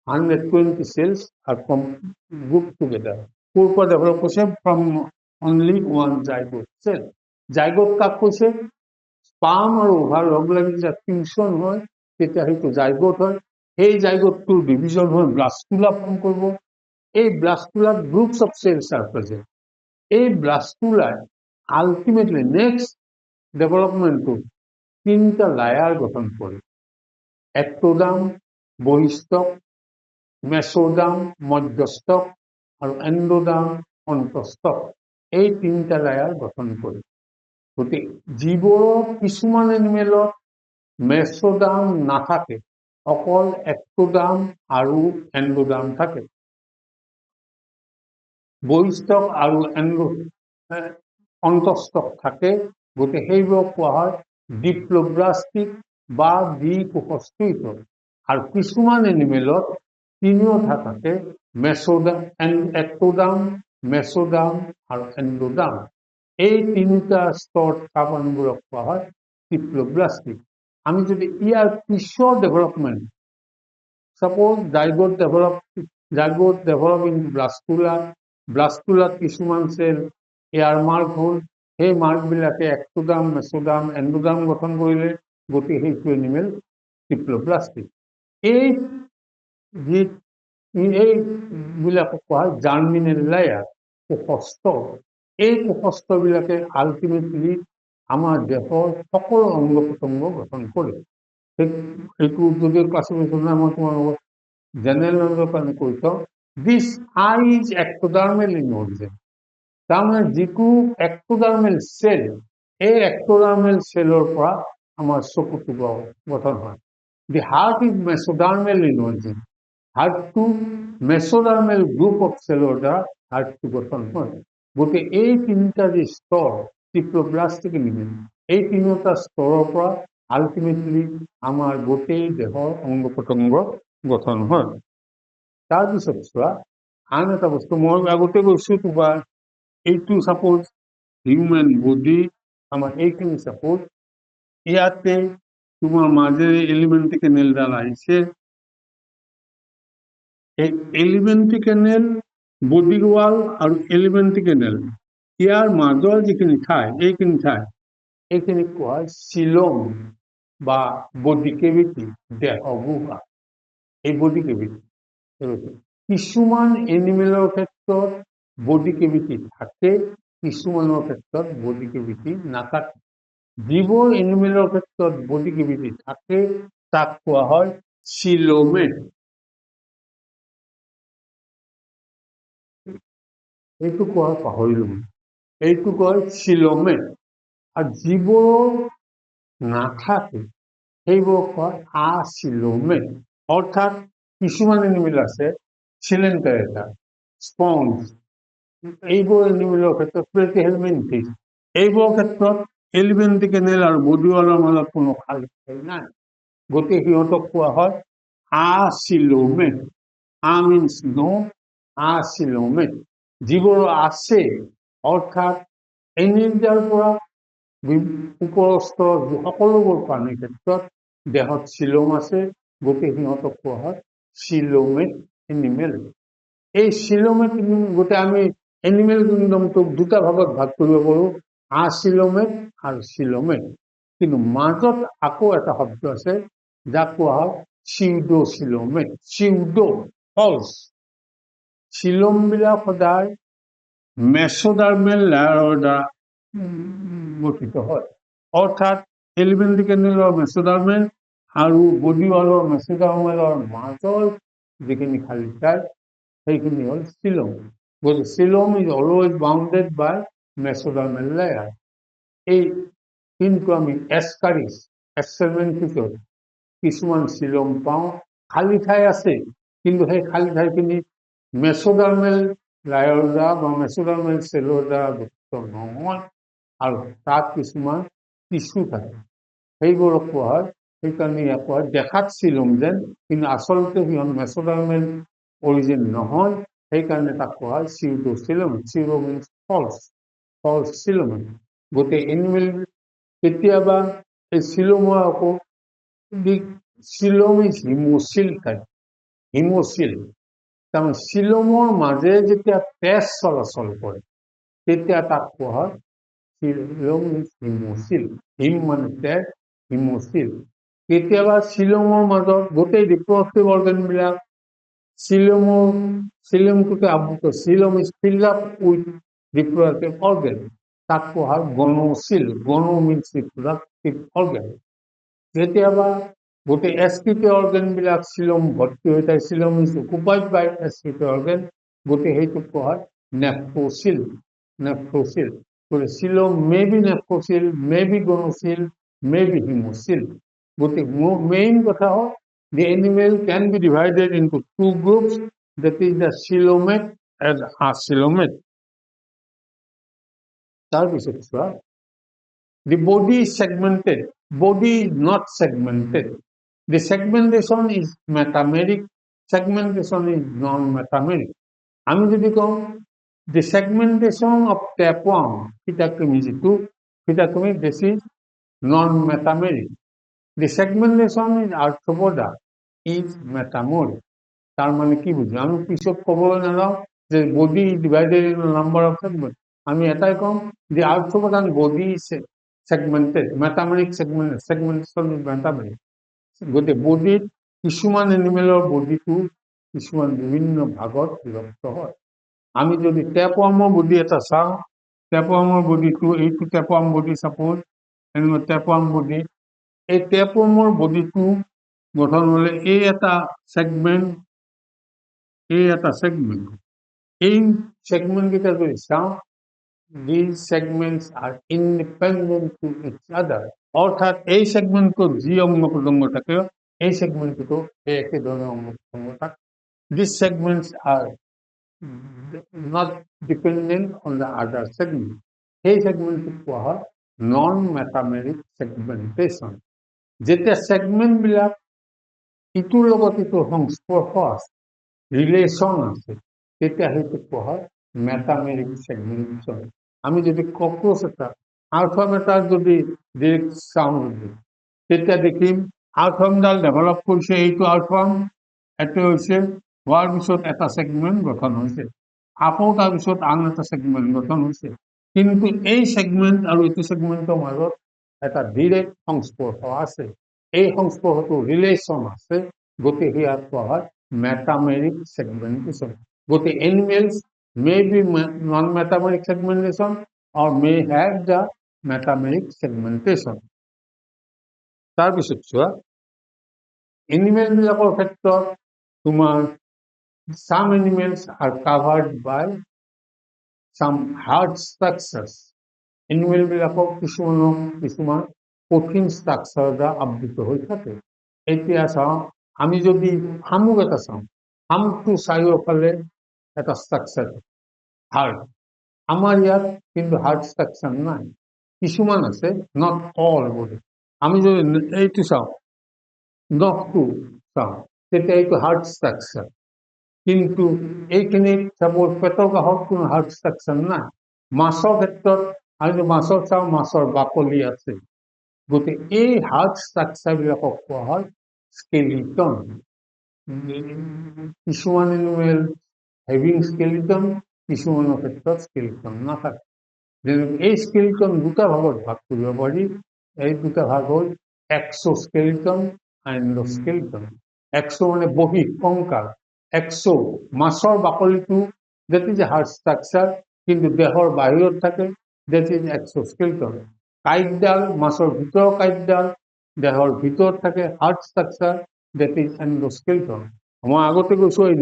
120 cells are grouped together. ক'ৰ পৰা ডেভেলপ হৈছে, from only one zygote cell. Zygote কাক কৈছে, স্পাৰ্ম আৰু অভাৰ লগ লাগি যেতিয়া ফিউচন হয় তেতিয়া সেইটো জাইগোট হয়। সেই জাইগোটটোৰ ডিভিজন হৈ ব্লাস্টুলা ফৰ্ম কৰিব। এই ব্লাস্টুলাত groups of cells are present. এই ব্লাস্টুলাই আল্টিমেটলি নেক্সট ডেভেলপমেণ্টটো তিনিটা লায়াৰ গঠন কৰে, এক্টোডাৰ্ম, বহিস্থক, মেছোডাৰ্ম মধ্যস্থক, আৰু এণ্ডোডাৰ্ম অন্তস্থক। এই তিনিটা লায়াৰ গঠন কৰে। গতিকে যিবোৰৰ কিছুমান এনিমেলত মেছোডাৰ্ম নাথাকে, অকল এক্টোডাৰ্ম আৰু এণ্ডোডাৰ্ম থাকে, বহিস্থক আৰু অন্তস্থক থাকে। গতিকে সেইবোৰক কোৱা হয় ডিপ্লোব্লাষ্টিক বা দ্বিকোষস্থিত। আৰু কিছুমান এনিমেলত তিনিওটা থাকে, এক্টোডাৰ্ম, মেছোডাৰ্ম আৰু এণ্ডোডাৰ্ম। এই তিনিটা স্তৰ থকা মানুহবোৰক কোৱা হয় ডিপ্লোব্লাষ্টিক। আমি যদি ইয়াৰ পিছৰ development, suppose zygote develop in blastula, ব্লাস্টুলাত কিছুমান চেল এয়াৰ মাৰ্ক হ'ল, সেই মাৰ্কবিলাকে এক্টোডাৰ্ম, মেছোডাৰ্ম, এণ্ডোডাৰ্ম গঠন কৰিলে। গতিকে সেইটো এনিমেল ডিপ্লোব্লাষ্টিক। এইবিলাকক কোৱা হয় জাৰ্মিনেল লেয়াৰ, কোষস্থ। এই কোষস্থবিলাকে আল্টিমেটলি আমাৰ দেহৰ সকলো অংগ প্ৰত্যংগ গঠন কৰে। এইটো যদি ক্লাছিফিকেশ্যন মই তোমালোকক জেনেৰেল নলেজৰ কাৰণে কৈ থওঁ। This eye is ectodermal in origin. তাৰমানে যিটো এক্টোডাৰ্মেল চেল, এই এক্টোডাৰ্মেল চেলৰ পৰা আমাৰ চকুটো গঠন হয়। The heart is mesodermal in origin. হাৰ্টটো মেছোডাৰ্মেল গ্ৰুপ অফ চেলৰ দ্বাৰা হাৰ্টটো গঠন হয়। গতিকে এই তিনিটা যি স্তৰ, ট্ৰিপ্লোপ্লাস্টিক এলিমেণ্ট, এই তিনিটা স্তৰৰ পৰা আল্টিমেটলি আমাৰ গোটেই দেহৰ অংগ প্ৰত্যংগ গঠন হয়। তাৰপিছত চোৱা আন এটা বস্তু মই আগতে কৈছো তোমাৰ, এইটো চাপোজ হিউমেন বডি, আমাৰ এইখিনি চাপোজ ইয়াতে তোমাৰ মাজেৰে এলিমেণ্ট কেনেলডাল আহিছে। এই এলিমেণ্ট কেনেল, বডি ৱাল আৰু এলিমেণ্ট কেনেল, ইয়াৰ মাজৰ যিখিনি ঠাই, এইখিনি ঠাই, এইখিনি কোৱা হয় চিলম বা বডি কেভিটি, দেহগুহা। এই বডি কেভিটি কিছুমান এনিমেলৰ ক্ষেত্ৰত বডি কেভিটি থাকে, কিছুমানৰ ক্ষেত্ৰত বডি কেভিটি নাথাকে। যিবোৰ এনিমেলৰ ক্ষেত্ৰত বডি কেভিটি থাকে তাক কোৱা হয় চিলোমেট। এইটো কোৱা পাহৰিলো, এইটো কয় চিলোমেট। আৰু যিবোৰ নাথাকে সেইবোৰক কয় আচিলোমেট। অৰ্থাৎ কিছুমান এনিমেল আছে চিলেণ্টাৰ, স্পঞ্জ, এইবোৰ এনিমেলৰ ক্ষেত্ৰত প্লেটিহেলমিনথিছ, এইবোৰৰ ক্ষেত্ৰত এলিমেণ্ট কেনেল আৰু বডি ৱালৰ মাজত কোনো খালী ঠাই নাই। গতিকে সিহঁতক কোৱা হয় আচিলোমেট। আ মিন্স নো, আচিলোমেট। যিবোৰ আছে অৰ্থাৎ এনিমটাৰ পৰা ওপৰস্থ সকলোবোৰ প্ৰাণীৰ ক্ষেত্ৰত দেহত চিলোম আছে, গতিকে সিহঁতক কোৱা হয় চিলোমেট এনিমেল। এই চিলোমেট গোটেই আমি এনিমেল কিংডমটোক দুটা ভাগত ভাগ কৰিব পাৰোঁ, আচিলোমেট আৰু চিলোমেট। কিন্তু মাজত আকৌ এটা শব্দ আছে যাক কোৱা হয় চিউডো চিলোমেট। চিউডো ফলছ। চিলোমবিলাক সদায় মেছোডাৰ্মেল লেয়াৰৰ দ্বাৰা গঠিত হয়। অৰ্থাৎ এলিমেণ্ট কেনেলৰ মেছোডাৰ্মেল আৰু বডি ৱালৰ মেছোডাৰ্মেলৰ মাজৰ যিখিনি খালী ঠাই সেইখিনি হ'ল চিলোম। গতিকে coelom is always bounded by mesodermal layer. এই কিন্তু আমি এছকাৰিছ, এছচেলমেণ্টিছত কিছুমান চিলোম পাওঁ, খালী ঠাই আছে কিন্তু সেই খালী ঠাইখিনি মেছোডাৰ্মেল লেয়াৰৰ দ্বাৰা বা মেছোডাৰ্মেল চেলৰ দ্বাৰা গঠিত নহয়, আৰু তাত কিছুমান টিচু থাকে, সেইবোৰক কোৱা হয়, সেইকাৰণে ইয়াক কোৱা হয় দেখাত চিলোম যেন কিন্তু আচলতে সিহঁত মেছোডাৰ্মেল অৰিজিন নহয়, সেইকাৰণে তাক কোৱা হয় চিউডো চিলোমেট। চিউডো মিন্স ফলছ, ফলছ চিলোমেট। গতিকে এনিমেল কেতিয়াবা এই চিলোমৰ আকৌ চিলোম ইজ হিমোচিল টাইপ, হিমোচিল। তাৰমানে চিলোমৰ মাজে যেতিয়া তেজ চলাচল কৰে তেতিয়া তাক কোৱা হয় চিলোম ইজ হিমোচিল। হিম মানে তেজ, হিমোচিল। কেতিয়াবা চিলোমৰ মাজত গোটেই ৰিপ্ৰডাক্টিভ অৰ্গেনবিলাক চিলোমটোতে আবৃত, coelom is filled up with reproductive organ, তাক কোৱা হয় gonocoel. Gono means reproductive organ. কেতিয়াবা গোটেই এছকিউটি অৰ্গেনবিলাক চিলোম ভৰ্তি হৈ থাকে, coelom is occupied by excretory organ, গতিকে সেইটোক কোৱা হয় নেফ্ৰচিল। নেফ্ৰচিল। গতিকে coelom may be nephrocoel, may be gonocoel, may be haemocoel. গতিকে মেইন কথা হ'ল the animal can be divided into two groups, that is the coelomate and acoelomate. তাৰপিছত চোৱা, the body is segmented. Body is not segmented. The segmentation is metameric, segmentation is non-metameric. আমি যদি কওঁ the segmentation of tapeworm, Phytachrome যিটো Phytachrome, this is non-metameric. The segmentation in arthropoda is metameric. তার মানে কি বুঝি, আমি পিছত ক'বলৈ নাযাওঁ যে body divided in number of segment. আমি এটাই কম যে আৰ্থ্ৰোপোডা বডি সেগমেন্টেড, মেটামেৰিক সেগমেন্টেশন ইজ মেটামেৰিক। গতিকে বডিত কিছুমান এনিমেলৰ বডিটো কিছুমান বিভিন্ন ভাগত বিভক্ত হয়। আমি যদি টেপৱাৰ্মৰ বডি এটা চাওঁ, টেপৱাৰ্মৰ বডিটো, এইটো টেপৱাৰ্ম বডি চাপোজ টেপৱাৰ্ম বডি। এই টেপৱৰ্মৰ বডিটো গঠন হ'লে এই এটা ছেগমেণ্ট, এই ছেগমেণ্ট কেইটা যদি চাওঁ, these segments are independent to each other. অর্থাৎ এই সেগমেন্টত যি অঙ্গ প্রত্যঙ্গ থাকে এই সেগমেন্টটো একই ধরনের অঙ্গ প্রত্যঙ্গ থাকে। These segments are not dependent on the other segment. সেই সেগমেন্টটোক কোৱা হয় নন মেটামেৰিক সেগমেন্টেশন। যেতিয়া সেগমেন্ট বিলাক ইটোৰ লগত ইটোৰ সংস্পৰ্শ আছে, ৰিলেশ্যন আছে, তেতিয়া সেইটোক কোৱা হয় মেটামেৰিক সেগমেন্টেশন। আমি যদি কক্ৰোচ এটা আৰ্থৱাৰ্ম এটাৰ যদি ডিৰেক্ট চাওঁ তেতিয়া দেখিম আৰ্থৱাৰ্মডাল ডেভেলপ কৰিছে, এইটো আৰ্থৱাৰ্ম, এইটো হৈছে হোৱাৰ পিছত এটা ছেগমেণ্ট গঠন হৈছে, আকৌ তাৰপিছত আন এটা ছেগমেণ্ট গঠন হৈছে। কিন্তু এই ছেগমেণ্ট আৰু এইটো ছেগমেণ্টৰ মাজত এটা ডিৰেক্ট সংস্পৰ্শ আছে, এই সংস্পৰ্শটো ৰিলেশ্যন আছে, গতিকে ইয়াক কোৱা হয় মেটামেৰিক ছেগমেন্টেশন। গতিকে animals may be non-metameric segmentation or may have the metameric segmentation. তাৰপিছত চোৱা, এনিমেল বিলাকৰ ক্ষেত্ৰত তোমাৰ some animals are covered by some hard structures. Animal বিলাকক কিছুমান কঠিন ষ্ট্ৰাকচাৰ দ্বাৰা আবৃত হৈ থাকে। এতিয়া চাওঁ, আমি যদি শামুক এটা চাওঁ, শামুকটো চাৰিওফালে এটা ষ্ট্ৰাকচাৰ হাৰ্ড। আমাৰ ইয়াত কিন্তু হাৰ্ড ষ্ট্ৰাকচাৰ নাই, কিছুমান আছে, নট অল বডি। আমি যদি এইটো চাওঁ, নখটো চাওঁ, তেতিয়া এইটো হাৰ্ড ষ্ট্ৰাকচাৰ, কিন্তু এইখিনিত চাপ'জ পেটৰ কাষত কোনো হাৰ্ড ষ্ট্ৰাকচাৰ নাই। মাছৰ ক্ষেত্ৰত আমি মাছৰ চাওঁ, মাছৰ বাকলি আছে। গতিকে এই হাৰ্ড ষ্ট্ৰাকচাৰ বিলাকক কোৱা হয় স্কেলিটন। কিছুমান এনিমেল হেভিং স্কেলিটন, কিছুমানৰ ক্ষেত্ৰত স্কেলিটন নাথাকে। এই স্কেলিটন দুটা ভাগত ভাগ কৰিব পাৰি। এই দুটা ভাগ হ'ল এক্সোস্কেলিটন, এন্ডোস্কেলিটন। এক্সো মানে বহি কংকাল, এক্সো মাছৰ বাকলিটো that is a hard structure, কিন্তু দেহৰ বাহিৰত থাকে, that is এক্সোস্কেলিটন। কাঁইটডাল, মাছৰ ভিতৰৰ কাঁইটডাল দেহৰ ভিতৰত থাকে, হাৰ্ড ষ্ট্ৰাকচাৰ, that is এন্ডোস্কেলিটন। মই আগতে কৈছো এই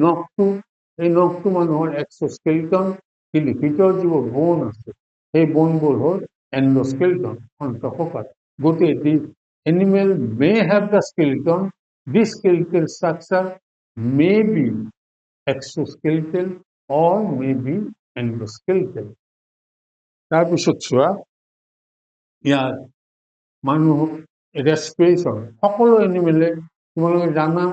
নখটো মানুহৰ এক্সোস্কেলিটন, কিন্তু ভিতৰত যিবোৰ বোন আছে সেই বোনবোৰ হ'ল এন্ডোস্কেলিটন, অন্তঃকোষত। গতিকে the animal may have the skeleton, this skeletal structure may be exoskeletal or may be endoskeletal. তাৰপিছত চোৱা, ইয়াৰ মানুহ ৰেস্পিৰেশ্যন, সকলো এনিমেলে, তোমালোকে জানা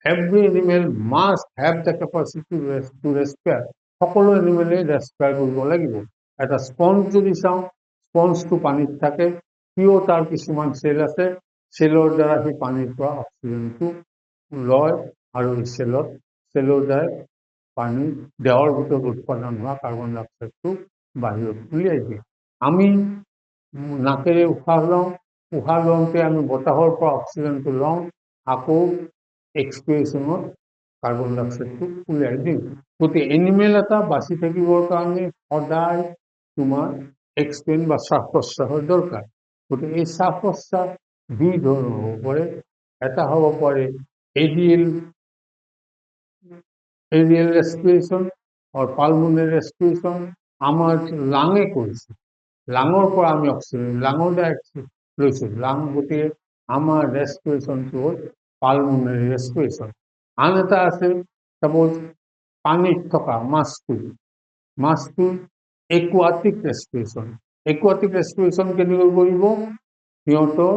every animal must have the capacity to respire. সকলো এনিমেলে ৰেস্পায়াৰ কৰিব লাগিব। এটা স্পঞ্জ যদি চাওঁ, স্পঞ্জটো পানীত থাকে, সিও তাৰ কিছুমান চেল আছে, চেলৰ দ্বাৰা সেই পানীৰ পৰা অক্সিজেনটো লয় আৰু চেলৰ দ্বাৰা পানী দেহৰ ভিতৰত উৎপাদন হোৱা কাৰ্বন ডাই অক্সাইডটো বাহিৰত উলিয়াই দিয়ে। আমি নাকেৰে উশাহ লওঁ, উশাহ লওঁতে আমি বতাহৰ পৰা অক্সিজেনটো লওঁ, আকৌ এক্সপিৰেশ্যনত কাৰ্বন ডাই অক্সাইডটো উলিয়াই দিওঁ। গতিকে এনিমেল এটা বাচি থাকিবৰ কাৰণে সদায় তোমাৰ এক্সপেন বা শ্বাস প্ৰশ্বাসৰ দৰকাৰ। গতিকে এই শ্বাস প্ৰশ্বাস দুই ধৰণৰ হ'ব পাৰে। এটা হ'ব পাৰে এৰিয়েল ৰেস্পিৰেশ্যন আৰু পালমোনাৰী ৰেস্পিৰেশ্যন। আমাৰ লাঙে কৰিছে, লাঙৰ পৰা আমি অক্সিজেন লাঙৰ দ্বাৰা লৈছো, গতিকে আমাৰ ৰেস্পিৰেশ্যনটো হ'ল পালমোনাৰী ৰেস্পিৰেশ্যন। আন এটা আছে, চাপ'জ পানীত থকা মাছটো একুৱাটিক ৰেস্পিৰেশ্যন। একুৱাটিক ৰেস্পিৰেশ্যন কেনেকৈ কৰিব? সিহঁতৰ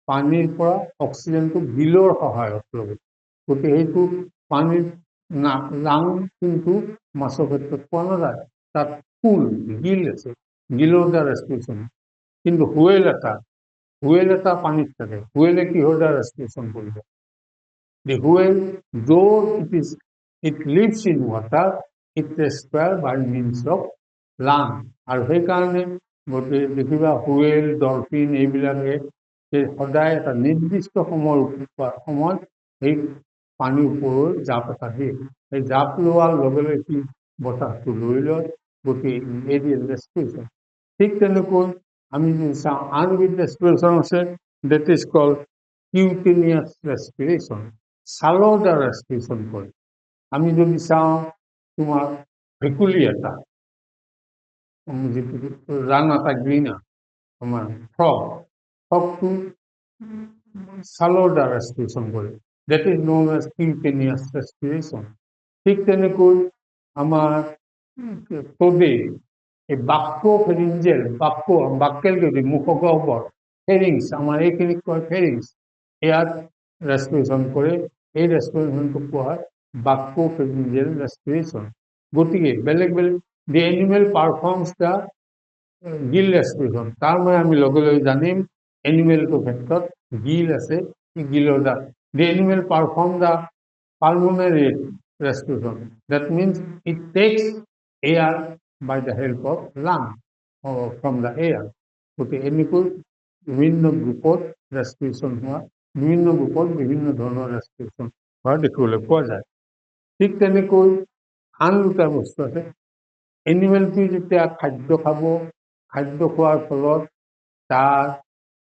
পানীৰ পৰা অক্সিজেনটো গিলৰ সহায়ত ল'ব। গতিকে সেইটো পানীৰ লাং কিন্তু মাছৰ ক্ষেত্ৰত পোৱা নাযায়, তাত গিল আছে, গিলৰ দ্বাৰা ৰেস্পিৰেশ্যন। কিন্তু হুৱেল এটা পানীত থাকে, হুৱেলে কিহৰ দ্বাৰা ৰেস্পিৰেশ্যন কৰিব? The whale, though it lives in water, it respires by means of lung. আৰু সেইকাৰণে দেখিবা হুৱেল, ডলফিন এইবিলাকে সদায় এটা নিৰ্দিষ্ট সময়ত সেই পানীৰ ওপৰত জাপ এটা দিয়ে। সেই জাপ লোৱাৰ লগে লগে কি বতাহটো লৈ লয়, গতিকে এৰিয়েল ৰেস্পিৰেশ্যন। ঠিক তেনেকৈ আমি যদি চাওঁ আনউইথ ৰেছপিৰেশ্যন আছে, ডেট ইজ কল্ড কিউটেনিয়াছ ৰেছপিৰেশ্যন, ছালৰ দ্বাৰা ৰেছপিৰেশ্যন কৰে। আমি যদি চাওঁ তোমাৰ ভেকুলী এটা, যিটো ৰাণ এটা গ্ৰীণ আমাৰ ফ্ৰগটো ছালৰ দ্বাৰা ৰেছপিৰেশ্যন কৰে, ডেট ইজ ন'ন এজ কিউটেনিয়াছ ৰেছপিৰেশ্যন। ঠিক তেনেকৈ আমাৰ তোদে এই বাক্যেল যদি মুখগহ্বৰ ফেৰিংছ, আমাৰ এইখিনিক কয় ফেৰিংছ, ইয়াত ৰেছপিৰেশ্যন কৰে। এই ৰেছপিৰেশ্যনটো কোৱা হয় বাক্যফেৰিঞ্জিয়েল ৰেছপিৰেশ্যন। গতিকে বেলেগ বেলেগ দি এনিমেল পাৰফৰ্মছ দ্য গিল ৰেছপিৰেশ্যন, তাৰ মানে আমি লগে লগে জানিম এনিমেলটোৰ ক্ষেত্ৰত গিল আছে, গিলৰ দ্বাৰা the animal perform the pulmonary respiration. That means it takes air by the help of lung or from the air. গতিকে এনেকৈ বিভিন্ন গ্ৰুপত ৰেছপিৰেশ্যন হোৱা, বিভিন্ন গ্ৰুপত বিভিন্ন ধৰণৰ ৰেছপিৰেশ্যন হোৱা দেখিবলৈ পোৱা যায়। ঠিক তেনেকৈ আন দুটা বস্তু আছে। এনিমেলটোৱে যেতিয়া খাদ্য খাব, খাদ্য খোৱাৰ ফলত তাৰ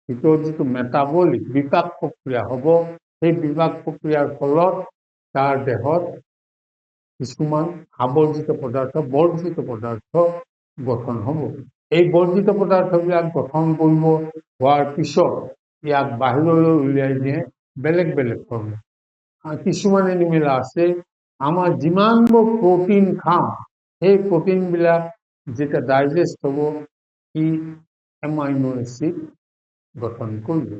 ভিতৰত যিটো মেটাবলিক বিপাক প্ৰক্ৰিয়া হ'ব, সেই বিপাক প্ৰক্ৰিয়াৰ ফলত তাৰ দেহত কিছুমান আৱৰ্জিত পদাৰ্থ, বৰ্জিত পদাৰ্থ গঠন হ'ব। এই বৰ্জিত পদাৰ্থবিলাক গঠন কৰিব হোৱাৰ পিছত ইয়াক বাহিৰলৈ উলিয়াই দিয়ে বেলেগ বেলেগ ধৰণে। কিছুমান এনিমেল আছে আমাৰ যিমানবোৰ প্ৰটিন খাম, সেই প্ৰটিনবিলাক যেতিয়া ডাইজেষ্ট হ'ব, ই এমাইনো এচিড গঠন কৰিব।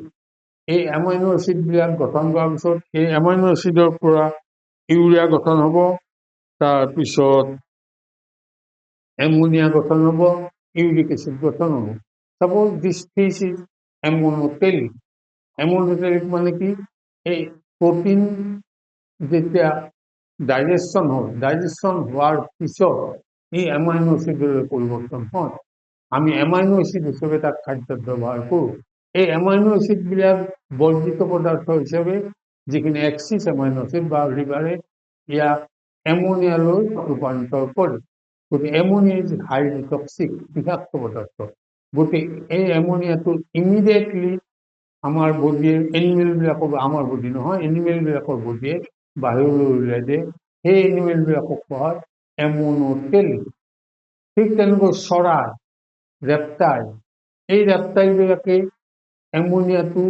এই এমাইনো এচিডবিলাক গঠন কৰাৰ পিছত এই এমাইনো এচিডৰ পৰা ইউৰিয়া গঠন হ'ব, তাৰপিছত এমোনিয়া গঠন হ'ব, ইউৰিক এচিড গঠন হ'ব। চাপ'জ দিছ ফিছ ইজ এমোনোটেলিক। এমোনোটেলিক মানে কি? এই প্ৰটিন যেতিয়া ডাইজেশ্যন হয়, ডাইজেশ্যন হোৱাৰ পিছত এই এমাইনো এচিডলৈ পৰিৱৰ্তন হয়। আমি এমাইনো এচিড হিচাপে তাক খাদ্যত ব্যৱহাৰ কৰোঁ। এই এমাইনো এচিডবিলাক বৰ্জিত পদাৰ্থ হিচাপে যিখিনি এক্সিছ এমাইনো এচিড বা লিভাৰে ইয়াক এমোনিয়ালৈ ৰূপান্তৰ কৰে। গতিকে এমোনিয়া ইজ হাইলি টক্সিক, বিষাক্ত পদাৰ্থ। গতিকে এই এমোনিয়াটো ইমিডিয়েটলি আমাৰ বডিয়ে, এনিমেলবিলাকৰ, আমাৰ বডি নহয়, এনিমেলবিলাকৰ বডিয়ে বাহিৰলৈ উলিয়াই দিয়ে। সেই এনিমেলবিলাকক কোৱা হয় এমোনোটেলিক। ঠিক তেনেকৈ চৰাই, ৰেপটাইল, এই ৰেপটাইলবিলাকে এমোনিয়াটো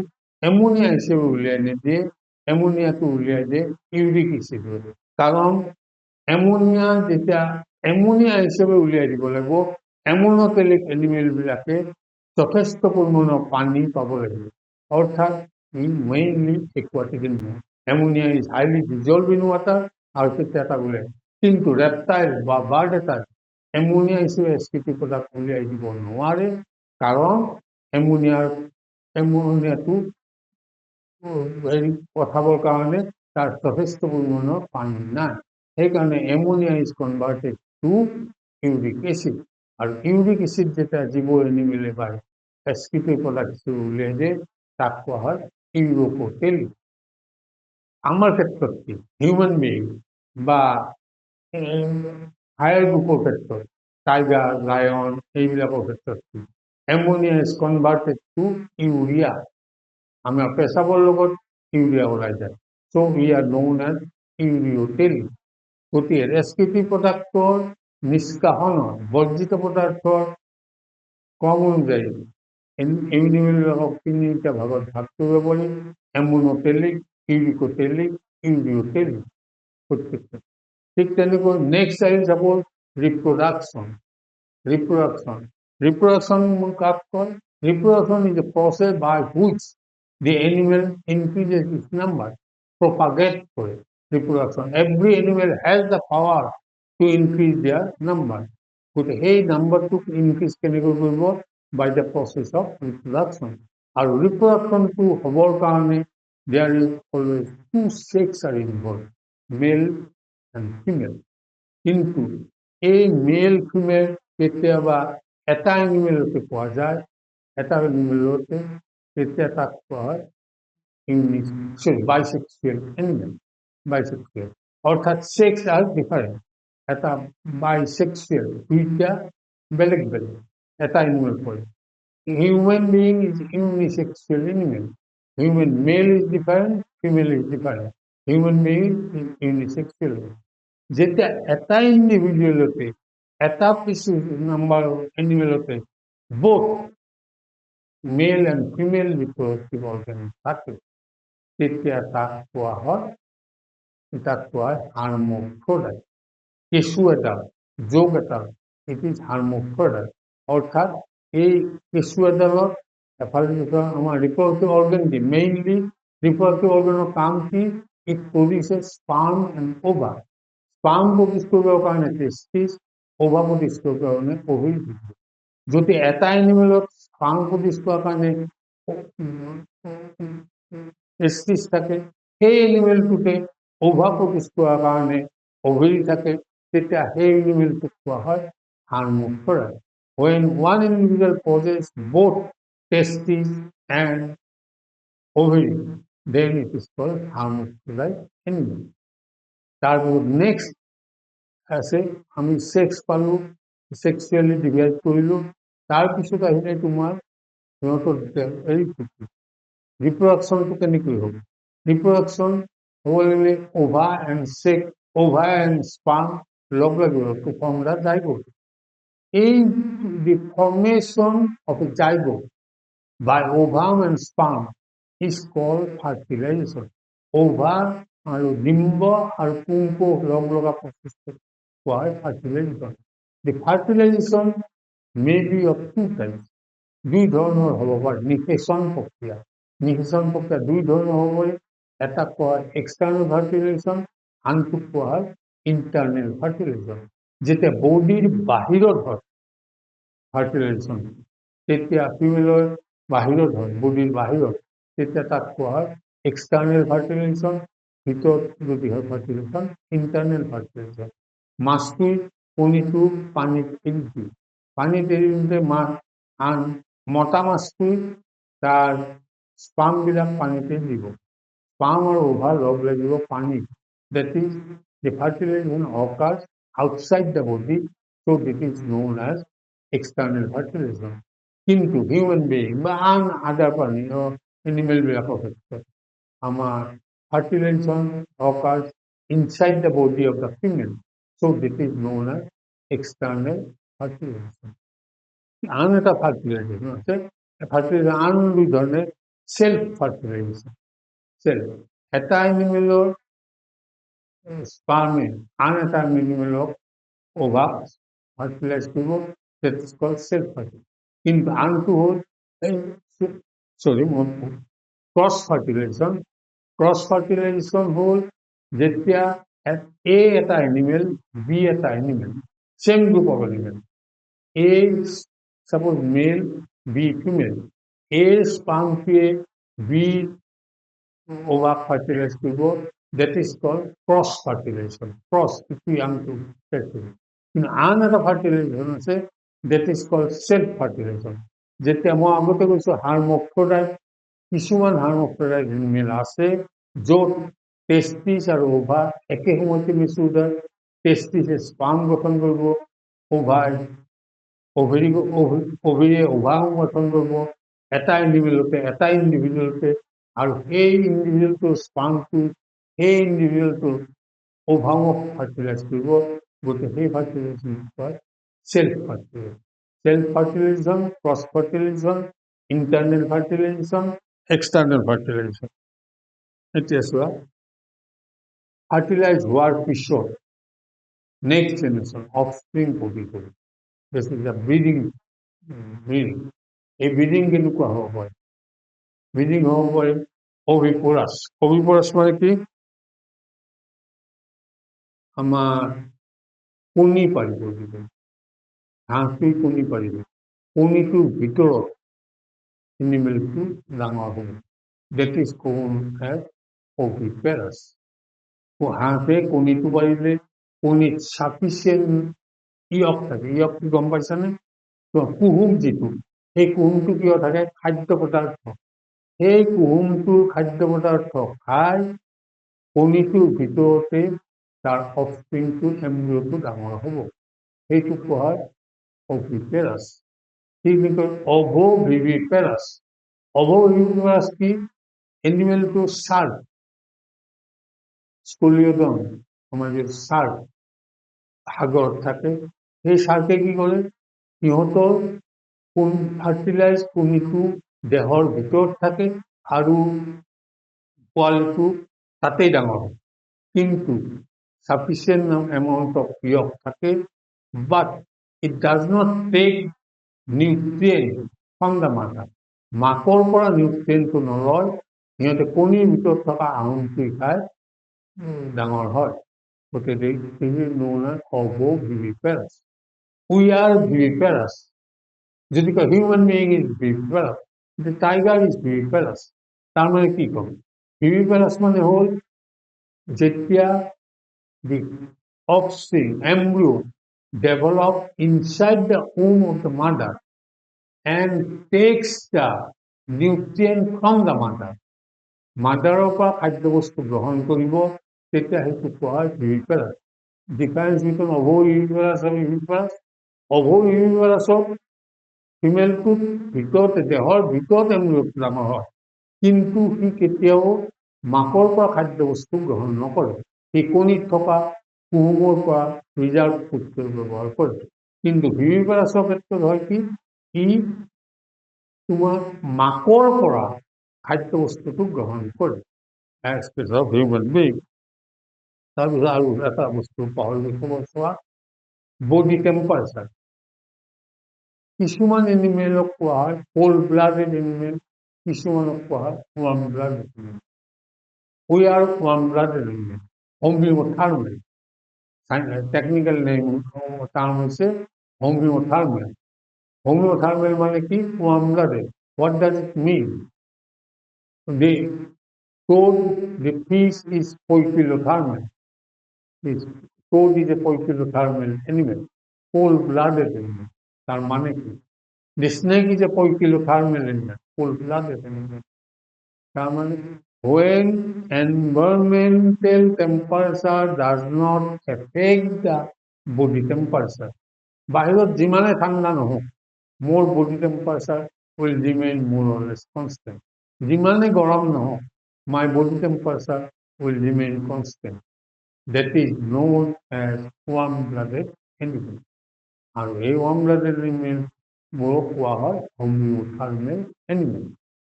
এমোনিয়া হিচাপে উলিয়াই নিদিয়ে, এমোনিয়াটো উলিয়াই দিয়ে ইউৰিক এচিডত। কাৰণ এমোনিয়া যেতিয়া এমোনিয়া হিচাপে উলিয়াই দিব লাগিব, এমোনোটেলিক এনিমেলবিলাকে যথেষ্ট পৰিমাণৰ পানী পাব লাগিব। অৰ্থাৎ ই mainly aquatic animal. Ammonia is highly dissolve in water, আৰু তেতিয়া এটা ওলায়। কিন্তু ৰেপটাইল বা বাৰ্ড এটাই এমোনিয়া হিচাপে এচকিটি প্ৰডাক্ট উলিয়াই দিব নোৱাৰে, কাৰণ এমোনিয়াটো হেৰি পঠাবৰ কাৰণে তাৰ যথেষ্ট পৰিমাণৰ পানী নাই। সেইকাৰণে ammonia is converted to uric acid. আৰু ইউৰিক এচিড যেতিয়া জীৱ এনিমেলে পায় এচকিটি প্ৰডাক্ট হিচাপে উলিয়াই দিয়ে, তাক কোৱা হয় ইউৰোপোটেলিক। আমাৰ ক্ষেত্ৰত কি? হিউমেন বিং বা হায়াৰ গ্ৰুপৰ ক্ষেত্ৰত, টাইগাৰ, লায়ন, এইবিলাকৰ ক্ষেত্ৰত কি? Ammonia is converted to urea. আমাৰ পেচাবৰ লগত ইউৰিয়া ওলাই যায়। So' we are known as ureotelic. গতিকে এচকিটি প্ৰডাক্টৰ নিষ্কাশনৰ, বৰ্জিত পদাৰ্থৰ ক্ৰম অনুযায়ী এনিমেলবিলাকক তিনিটা ভাগত ভাগ কৰিব পাৰি: এমোনোটেলিক, ইউৰিকোটেলিক, ইউৰিঅটেলিক। ঠিক তেনেকৈ নেক্সট আহিল চাপ'জ ৰিপ্ৰডাকশ্যন। Reproduction কাক কয়? Reproduction is a process by which the animal increases its number, propagate করে reproduction. Every animal has the power to increase their number. গতিকে এই নাম্বাৰটোক ইনক্ৰিজ কেনেকৈ কৰিব? By the process of reproduction. আৰু ৰিপ্ৰডাকশ্যনটো হ'বৰ কাৰণে there is always two sex are involved, male and female. কিন্তু এই মেল ফিমেল কেতিয়াবা এটা এনিমেলতে পোৱা যায়, এটা এনিমেলতে, তেতিয়া তাক কোৱা হয় বাইসেক্সুৱেল এনিমেল। বাইসেক্সুৱেল অৰ্থাৎ সেক্স আৰ ডিফাৰেন্ট। এটা বাইসেক্সুৱেল, দুইটা বেলেগ বেলেগ এটা এনিমেল পৰে। human being is unisexual animal. Human male is different, female is different. Human being is unisexual. যেটা এটা ইন্ডিভিজুয়ালতে এটা পিছু নাম্বার অ্যানিমেলতে both male and female reproductive organ থাকে তেতিয়া তাক কোৱা হয় হাৰ্মফ্ৰডাইট কেঁচু এডাল যোগ এডাল ইট ইজ হাৰ্মফ্ৰডাইট অৰ্থাৎ এই কেঁচু এডালত এফালে আমাৰ ৰিপ্ৰডাক্টিভ অৰ্গেন কি মেইনলি ৰিপ্ৰডাক্টিভ অৰ্গেনৰ কাম কি it produces sperm and over sperm produce করবার কারণে টেস্টিস ওভা প্রডিউস করবার কারণে ওভিল যদি এটা এনিমেলত স্পার্ম প্রডিউস করার কারণে টেস্টিস থাকে সেই এনিমেলটোতে ওভা প্রডিউস করার কারণে ওভিল থাকে তেতিয়া সেই এনিমেলটোক কোৱা হয় হাৰ্মফ্ৰডাইট when one individual possesses both testes and ovary then it is called hermaphrodite animal তারপর নেক্সট আছে আমি সেক্স পালো সেক্সুৱেলি ডিভাইড কৰিলো তাৰপিছত আহিলে তোমাৰ সিহঁতৰ এই ৰিপ্ৰডাকশ্যনটো কেনেকৈ হ'ব ৰিপ্ৰডাকশ্যন হ'বলৈ অভা এণ্ড স্পাৰ্ম লগ লাগিব টু ফৰ্ম দা জাইগোট এই the formation of a zygote by ovum and sperm is called fertilisation over আৰু ডিম্ব আৰু পুংক লগ লগা প্ৰচেছটো কোৱা হয় fertilisation the fertilisation may be of two types দুই ধৰণৰ হ'ব পাৰে নিষেচন প্ৰক্ৰিয়া দুই ধৰণৰ হ'ব পাৰে এটা কোৱা হয় এক্সটাৰ্নেল ফাৰ্টিলাইজেশ্যন আনটোক কোৱা হয় ইণ্টাৰনেল ফাৰ্টিলাইজেশ্যন যেতিয়া বডিৰ বাহিৰত হয় ফাৰ্টিলাইজেশ্যন তেতিয়া ফিমেলৰ বাহিৰত হয় বডিৰ বাহিৰত তেতিয়া তাক কোৱা হয় এক্সটাৰ্নেল ফাৰ্টিলাইজেশ্যন ভিতৰত যদি হয় ফাৰ্টিলাইজেশ্যন ইণ্টাৰনেল ফাৰ্টিলাইজেশ্যন মাছটোৰ কণীটো পানীত এৰি দিয়ে পানীত এৰি দিওঁতে আন মতা মাছটোৱে তাৰ স্পাৰ্মবিলাক পানীতে দিব স্পাৰ্ম আৰু ওভাৰ লগ লাগিব পানীত that is the fertilization occurs outside the body so that is known as external fertilization কিন্তু হিউম্যান বিং বা আন আদাৰ প্ৰাণী এনিমেলবিলাকৰ ক্ষেত্ৰত আমাৰ fertilization occurs inside the body of the female so that is known as external fertilization আন এটা fertilisation আছে ফার্টিলাইজেশন আন দুই ধরনের সেলফ ফার্টিলাইজেশন সেলফ এটা এনিমেলৰ স্পাৰ্মে আন এটা এনিমেলক ওভাৰ ফাৰ্টিলাইজ কৰিব that is called self fertilization কিন্তু আনটো হ'ল ক্ৰছ ফাৰ্টিলাইজেশ্যন হ'ল যেতিয়া এ এটা এনিমেল বি এটা animal same group of animal A suppose male, B female. A spermটোৱে B over fertilize কৰিব that is called cross fertilization. Cross ইটো আনটো কিন্তু আন এটা ফাৰ্টিলাইজেশ্যন আছে that is called self fertilization. যেতিয়া মই আগতে কৈছো হাৰ্মফ্ৰডাইট কিছুমান হাৰ্মফ্ৰডাইট এনিমেল আছে য'ত টেষ্টিছ আৰু ওভাৰ একে সময়তে মিশ্ৰিত হয় টেষ্টিছে স্পাৰ্ম গঠন কৰিব ওভাৰ অভিৰে ওভাৰ গঠন কৰিব এটা ইণ্ডিভিজুৱেলতে আৰু সেই ইণ্ডিভিজুৱেলটোৰ স্পাৰ্মটো সেই ইণ্ডিভিজুৱেলটোৰ ওভামক ফাৰ্টিলাইজ কৰিব গতিকে সেই ফাৰ্টিলাইজেশ্যন কয় self fertilisation cross fertilisation internal fertilisation external fertilisation এতিয়া চোৱা ফাৰ্টিলাইজ হোৱাৰ পিছত নেক্সট জেনেৰেশ্যন অফস্প্ৰিং প্ৰডিউচ কৰিব This is the breeding. এই ব্ৰিডিং কেনেকুৱা হ'ব পাৰে ব্ৰিডিং হ'ব পাৰে অভিপৰাছ মানে কি আমাৰ কণী পাৰিব দিব হাঁহটোৱে কণী পাৰিব কণীটোৰ ভিতৰত এনিমেলটো ডাঙৰ হ'ব that is called as oviparous হাঁহে কণীটো পাৰিলে কণীত সাফিচিয়েণ্ট ইয়ক থাকে ইয়কটো গম পাইছানে কুহুম যিটো সেই কুহুমটো কিয় থাকে খাদ্য পদাৰ্থ সেই কুহুমটোৰ খাদ্য পদাৰ্থ খাই কণীটোৰ ভিতৰতে তাৰ অফস্প্ৰিংটো এম্ব্ৰিঅ'টো ডাঙৰ হ'ব সেইটো কোৱা হয় অভিপেৰাছ ঠিক ovoviviparous. Ovoviviparous কি? এনিমেলটো শাৰ্ক, স্কুলিওডন, আমাদেৰ শাৰ্ক সাগৰত থাকে। সেই শাৰ্কে কি কৰে? সিহঁতৰ ফাৰ্টিলাইজ কণীটো দেহৰ ভিতৰত থাকে আৰু পোৱালিটো তাতেই ডাঙৰ হয়। কিন্তু sufficient amount of yolk থাকে, but it does not take nutrient from the mother. মাকৰ পৰা নিউট্ৰিয়েণ্টটো নলয়, সিহঁতে কণীৰ ভিতৰত থকা আহোমটো খাই ডাঙৰ হয়। গতিকে this is known as ovoviviparous. We are viviparous. যদি কয় human being is viviparous, the tiger is viviparous. তাৰ মানে কি ক'ম? viviparous মানে হ'ল যেতিয়া the offspring, embryo, develop inside the womb of the mother and takes the nutrient from the mother. মাদাৰৰ পৰা খাদ্যবস্তু গ্ৰহণ কৰিব, তেতিয়া সেইটো কোৱা হয় viviparous. Difference between ovoviviparous and viviparous. ovoviviparous ফিমেলটোত ভিতৰতে দেহৰ ভিতৰত এমব্ৰিঅ'টো ডাঙৰ হয়, কিন্তু সি কেতিয়াও মাকৰ পৰা খাদ্যবস্তু গ্ৰহণ নকৰে। সি কণীত থকা কুহুমৰ পৰা ৰিজাৰ্ভ ফুডটো ব্যৱহাৰ কৰে। কিন্তু ভিভিপাৰাছৰ ক্ষেত্ৰত হয় কি? ই তোমাৰ মাকৰ পৰা খাদ্যবস্তুটো গ্ৰহণ কৰে। Human being. তাৰপিছত আৰু এটা বস্তু পাহৰি চোৱা, বডি টেম্পাৰেচাৰ। কিছুমান এনিমেলক কোৱা হয় কোল্ড ব্লাডেড এনিমেল, কিছুমানক কোৱা হয় warm blooded animal. We are warm blooded animal. Homeothermal, technical name term হচ্ছে হোমিওথার্মাল। হোমিওথার্মাল মানে কি? Warm blooded. What does it mean? They told the fish is poikilothermal. This toad is a poikilothermal animal, cold-blooded animal. তার মানে কি? The snake is a poikilothermal animal, cold-blooded animal. তার মানে when environmental temperature does not affect the body temperature. বাহিৰত যিমানে ঠাণ্ডা নহওক, মোৰ body temperature will remain more or less constant. যিমানে গৰম নহওক, my body temperature will remain constant. That is known as warm-blooded animal. আৰু এই warm-blooded animal বোৰক কোৱা হয় হোমিওথাৰ্মেল এনিমেল।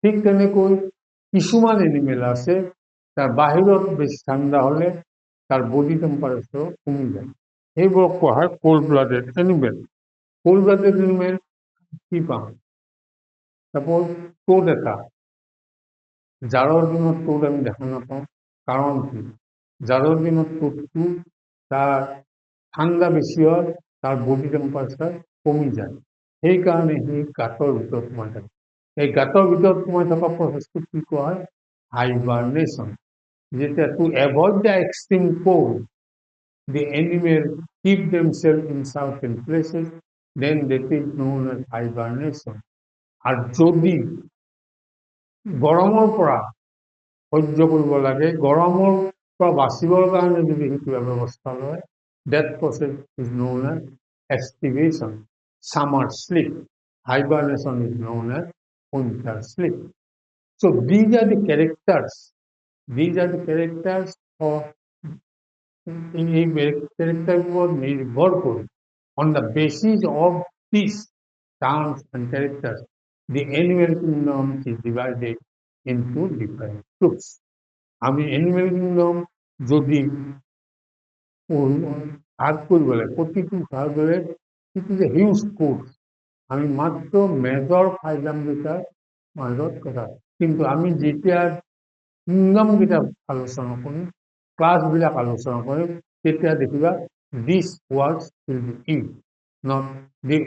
ঠিক তেনেকৈ কিছুমান এনিমেল আছে, তাৰ বাহিৰত বেছি ঠাণ্ডা হ'লে তাৰ বডি টেম্পাৰেচাৰ কমি যায়, সেইবোৰক কোৱা হয় cold blooded animal. Cold blooded animal কি পাম? চাপ'জ টোড এটা, জাৰৰ দিনত টোড আমি দেখা নাপাওঁ, কাৰণ কি? জাৰৰ দিনত টোডটো তাৰ ঠাণ্ডা বেছি হয়, তাৰ বডি টেম্পাৰেচাৰ কমি যায়, সেইকাৰণে সি গাঁতৰ ভিতৰত সোমাই থাকে। এই গাঁতৰ ভিতৰত সোমাই থকা প্ৰচেছটোক কি কোৱা হয়? হাইবাৰনেশ্যন। যেতিয়া to avoid the extreme cold, the animal keep themselves in certain places, then that is known as hibernation. আর যদি গৰমৰ পৰা সহ্য কৰিব লাগে, গৰমৰ পৰা বাচিবৰ কাৰণে যদি সেইটো ব্যৱস্থা লয়, that process is known as estivation, summer sleep. Hibernation is known as winter sleep. So these are the characters. These are the characters of এই ক্যারেক্টারগুলো নির্ভর করে, on the basis of these terms and characters, the animal kingdom is divided into different groups. আমি animal kingdom যদি ভাগ করি বলে, প্রতিটি ভাগের it is a huge course. আমি মাত্র মেজর ফাইলাম যেটার মাজত কথা, কিন্তু আমি যেতিয়া কিংডমকেইটা আলোচনা কৰিম, ক্লাছবিলাক আলোচনা কৰিম, তেতিয়া দেখিবা this words will be use, not the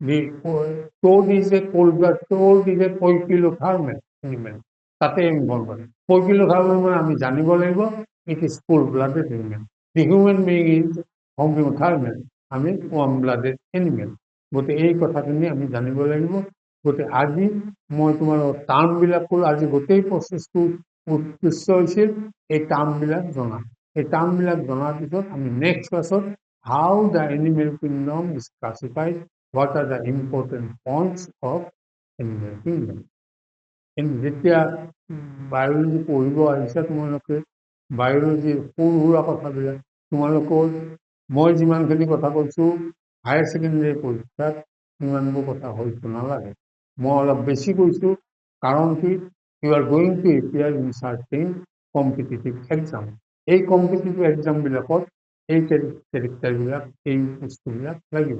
the toad is a poikilothermal animal. তাতে আমি বল পাম poikilothermal মানে আমি জানিব লাগিব it is cold-blooded animal. The human being is homeothermal, আমি warm-blooded animal. গতিকে এই কথাখিনি আমি জানিব লাগিব। গতিকে আজি মই তোমাৰ টাৰ্মবিলাক ক'লো, আজি গোটেই প্ৰচেছটো উৎকৃষ্ট হৈছিল এই টাৰ্মবিলাক জনা। এই টাৰ্মবিলাক জনাৰ পিছত আমি নেক্সট ক্লাছত how the animal kingdom is classified what are the important points of animal kingdom. কিন্তু যেতিয়া বায়'লজি পঢ়িব আহিছে তোমালোকে বায়'লজিৰ সৰু সুৰা কথাবিলাক তোমালোকৰ মই যিমানখিনি কথা কৈছোঁ হায়াৰ ছেকেণ্ডেৰী পৰীক্ষাত সিমানবোৰ কথা হয়তো নালাগে মই অলপ বেছি কৈছোঁ কাৰণ কি you are going to appear in certain competitive exam এই কম্পিটিটিভ এক্সামবিলাকত এই কেৰেক্টাৰবিলাক এই বস্তুবিলাক লাগিব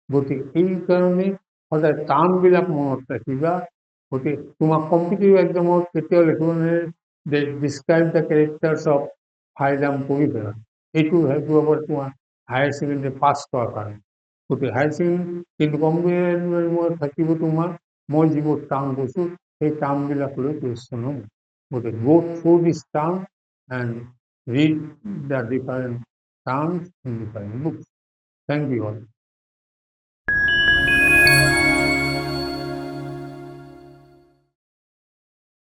গতিকে এইকাৰণে সদায় টাৰ্মবিলাক মনত ৰাখিবা গতিকে তোমাক কম্পিটিটিভ এক্সামত কেতিয়াও লিখিব ডিছক্ৰাইব দ্য কেৰেক্টাৰ্ছ অফ হাইজাম কৰি পেলা এইটো সেইটো হ'ব তোমাৰ হায়াৰ ছেকেণ্ডেৰী পাছ কৰাৰ কাৰণে গতিকে হায়াৰ ছেকেণ্ডেৰী কিন্তু কম্পিটিটিভ থাকিব তোমাৰ মই যিবোৰ টাৰ্ম কৈছোঁ সেই টাৰ্মবিলাক লৈ কুৱেশ্যন হ'ব গতিকে go through this term and read the different terms in different books thank you all